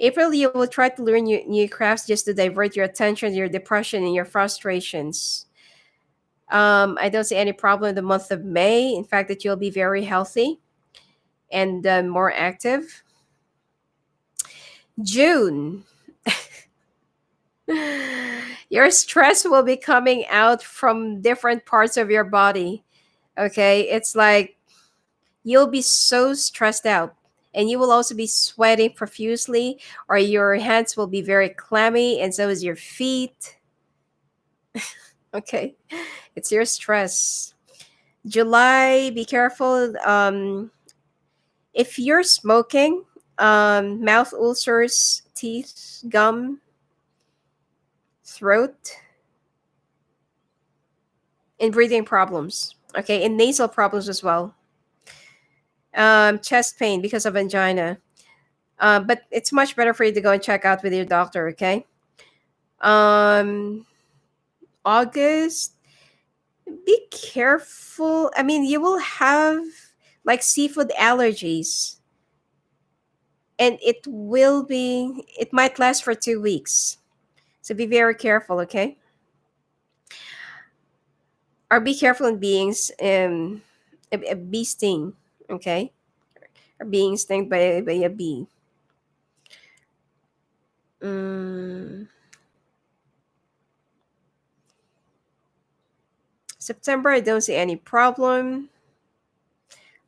April, you will try to learn new crafts just to divert your attention, your depression, and your frustrations. I don't see any problem in the month of May. In fact, that you'll be very healthy and more active. June, your stress will be coming out from different parts of your body. Okay, it's like you'll be so stressed out, and you will also be sweating profusely, or your hands will be very clammy, and so is your feet. Okay, it's your stress. July, be careful. If you're smoking, mouth ulcers, teeth, gum, throat, and breathing problems. Okay, and nasal problems as well. Chest pain because of angina. But it's much better for you to go and check out with your doctor. Okay. Um, August, be careful. I mean, you will have like seafood allergies, and it might last for 2 weeks. So be very careful. Okay. Or be careful in beings a bee sting. Okay. Or being stung by a bee. Mm, September, I don't see any problem.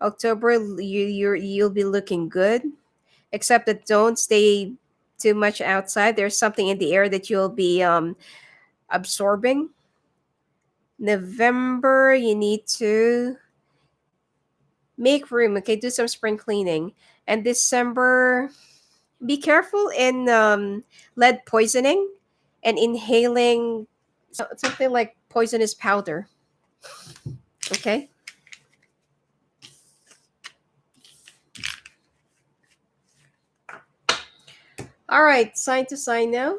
October, you'll be looking good, except that don't stay too much outside. There's something in the air that you'll be absorbing. November, you need to make room. Okay, do some spring cleaning. And December, be careful in lead poisoning and inhaling something like poisonous powder. Okay. All right, sign to sign now.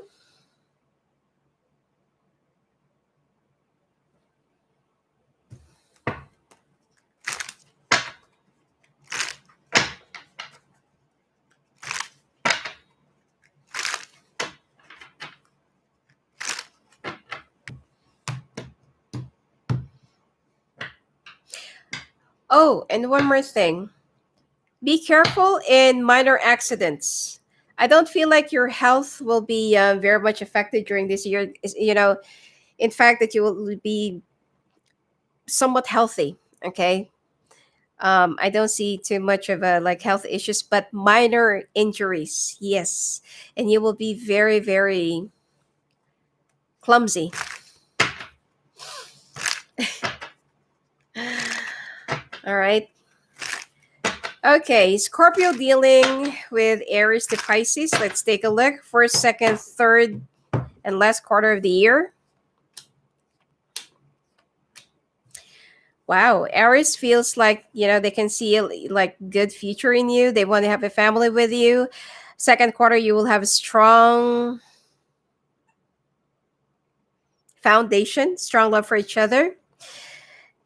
Oh, and one more thing. Be careful in minor accidents. I don't feel like your health will be very much affected during this year. In fact, that you will be somewhat healthy. Okay. I don't see too much of a like health issues, but minor injuries, yes, and you will be very, very clumsy. All right. Okay, Scorpio dealing with Aries to Pisces. Let's take a look. First, second, third, and last quarter of the year. Wow, Aries feels like they can see like good future in you. They want to have a family with you. Second quarter, you will have a strong foundation, strong love for each other.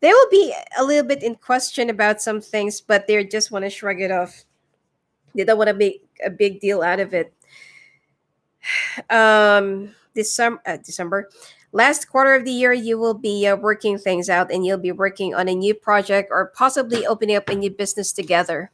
They will be a little bit in question about some things, but they just want to shrug it off. They don't want to make a big deal out of it. December, last quarter of the year, you will be working things out, and you'll be working on a new project or possibly opening up a new business together.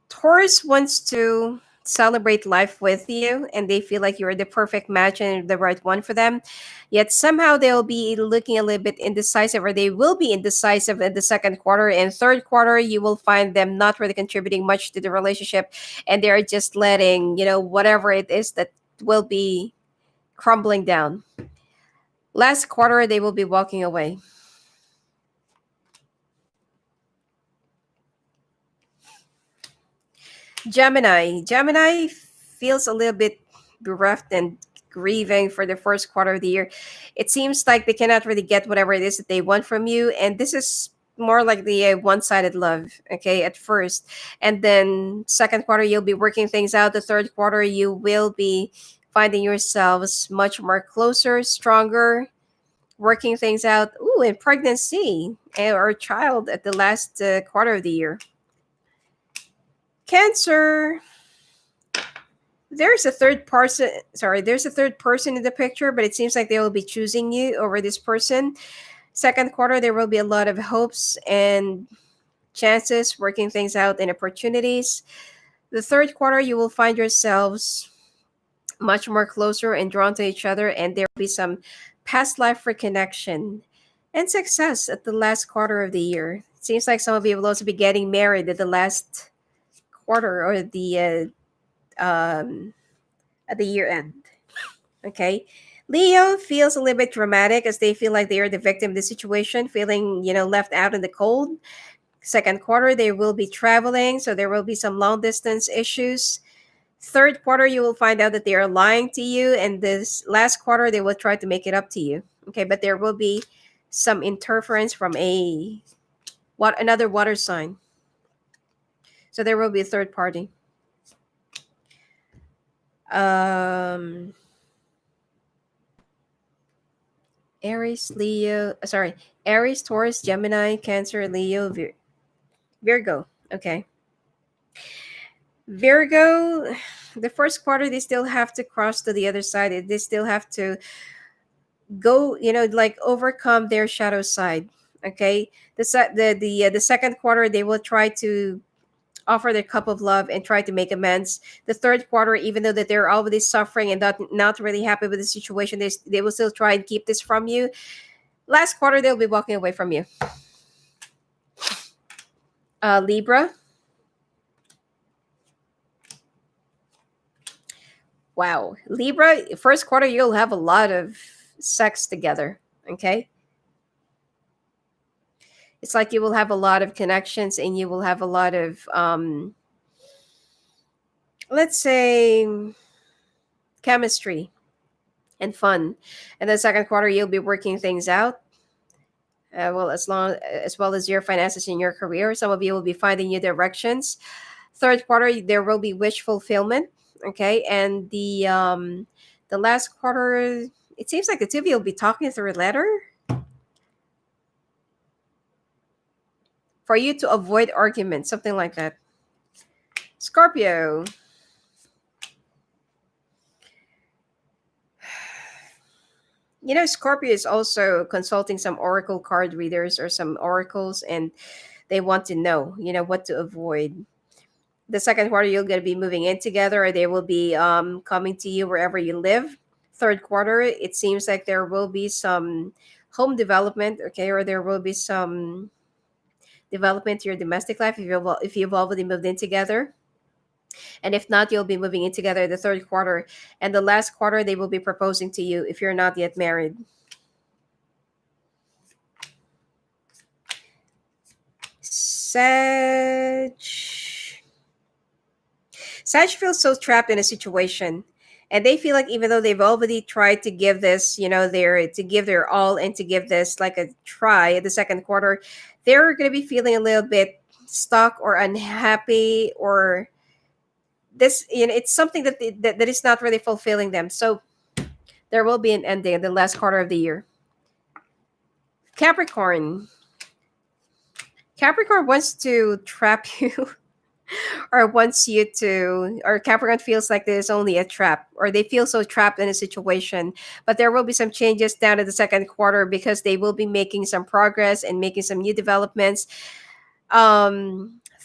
Taurus wants to celebrate life with you, and they feel like you're the perfect match and the right one for them. Yet somehow they'll be looking a little bit indecisive, or they will be indecisive in the second quarter. And third quarter, you will find them not really contributing much to the relationship, and they're just letting, whatever it is that will be crumbling down. Last quarter, they will be walking away. Gemini feels a little bit bereft and grieving for the first quarter of the year. It seems like they cannot really get whatever it is that they want from you, and this is more like the one-sided love. Okay, at first, and then second quarter you'll be working things out. The third quarter you will be finding yourselves much more closer, stronger, working things out. Ooh, and pregnancy or child at the last quarter of the year. Cancer, there's a third person in the picture, but it seems like they will be choosing you over this person. Second quarter, there will be a lot of hopes and chances, working things out and opportunities. The third quarter, you will find yourselves much more closer and drawn to each other, and there will be some past life reconnection and success at the last quarter of the year. It seems like some of you will also be getting married at the last quarter, or at the year end. Okay. Leo feels a little bit dramatic, as they feel like they are the victim of the situation, feeling, left out in the cold. Second quarter, they will be traveling, so there will be some long distance issues. Third quarter, you will find out that they are lying to you, and this last quarter, they will try to make it up to you. Okay, but there will be some interference from another water sign. So there will be a third party. Aries, Leo, sorry, Aries, Taurus, Gemini, Cancer, Leo, Virgo. Okay. Virgo, the first quarter, they still have to cross to the other side. They still have to go, like overcome their shadow side. Okay. The second quarter, they will try to offer their cup of love and try to make amends. The third quarter, even though that they're already suffering and not really happy with the situation, they will still try and keep this from you. Last quarter, they'll be walking away from you. Libra. Wow. Libra, first quarter, you'll have a lot of sex together. Okay. It's like you will have a lot of connections, and you will have a lot of, let's say, chemistry and fun. And the second quarter, you'll be working things out. Well, as well as your finances and your career. Some of you will be finding new directions. Third quarter, there will be wish fulfillment. Okay, and the last quarter, it seems like the two of you will be talking through a letter for you to avoid arguments, something like that. Scorpio. Scorpio is also consulting some oracle card readers or some oracles, and they want to know, what to avoid. The second quarter, you're going to be moving in together, or they will be coming to you wherever you live. Third quarter, it seems like there will be some home development, okay, or there will be some development to your domestic life if you've already moved in together. And if not, you'll be moving in together the third quarter. And the last quarter, they will be proposing to you if you're not yet married. Sag. Sag feels so trapped in a situation. And they feel like even though they've already tried to give this, to give their all and to give this like a try at the second quarter, they're going to be feeling a little bit stuck or unhappy, or this, it's something that is not really fulfilling them. So there will be an ending in the last quarter of the year. Capricorn wants to trap you, or wants you to, or Capricorn feels like there's only a trap, or they feel so trapped in a situation. But there will be some changes down to the second quarter, because they will be making some progress and making some new developments.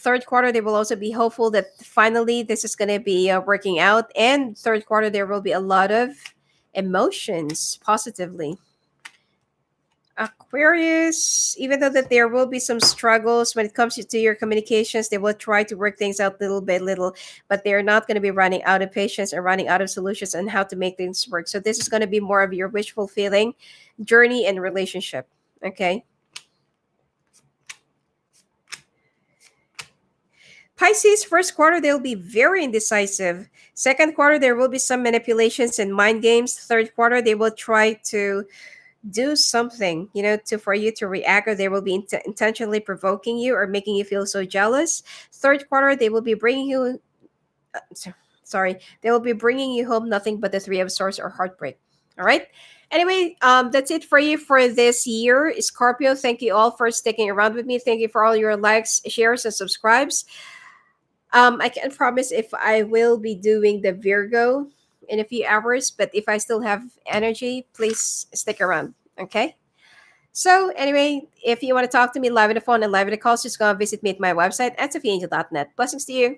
Third quarter, they will also be hopeful that finally this is going to be working out. And third quarter, there will be a lot of emotions positively. Aquarius, even though that there will be some struggles when it comes to your communications, they will try to work things out little by little, but they're not going to be running out of patience or running out of solutions on how to make things work. So this is going to be more of your wish fulfilling journey and relationship. Okay. Pisces, first quarter, they'll be very indecisive. Second quarter, there will be some manipulations and mind games. Third quarter, they will try to do something, to for you to react, or they will be intentionally provoking you or making you feel so jealous. Third quarter, they will be bringing you, sorry, they will be bringing you home nothing but the Three of Swords or heartbreak. All right. Anyway, that's it for you for this year, Scorpio. Thank you all for sticking around with me. Thank you for all your likes, shares, and subscribes. I can't promise if I will be doing the Virgo in a few hours, but if I still have energy, please stick around. Okay. So anyway, if you want to talk to me live on the phone and live in the calls, just go and visit me at my website at sophiaangel.net. Blessings to you.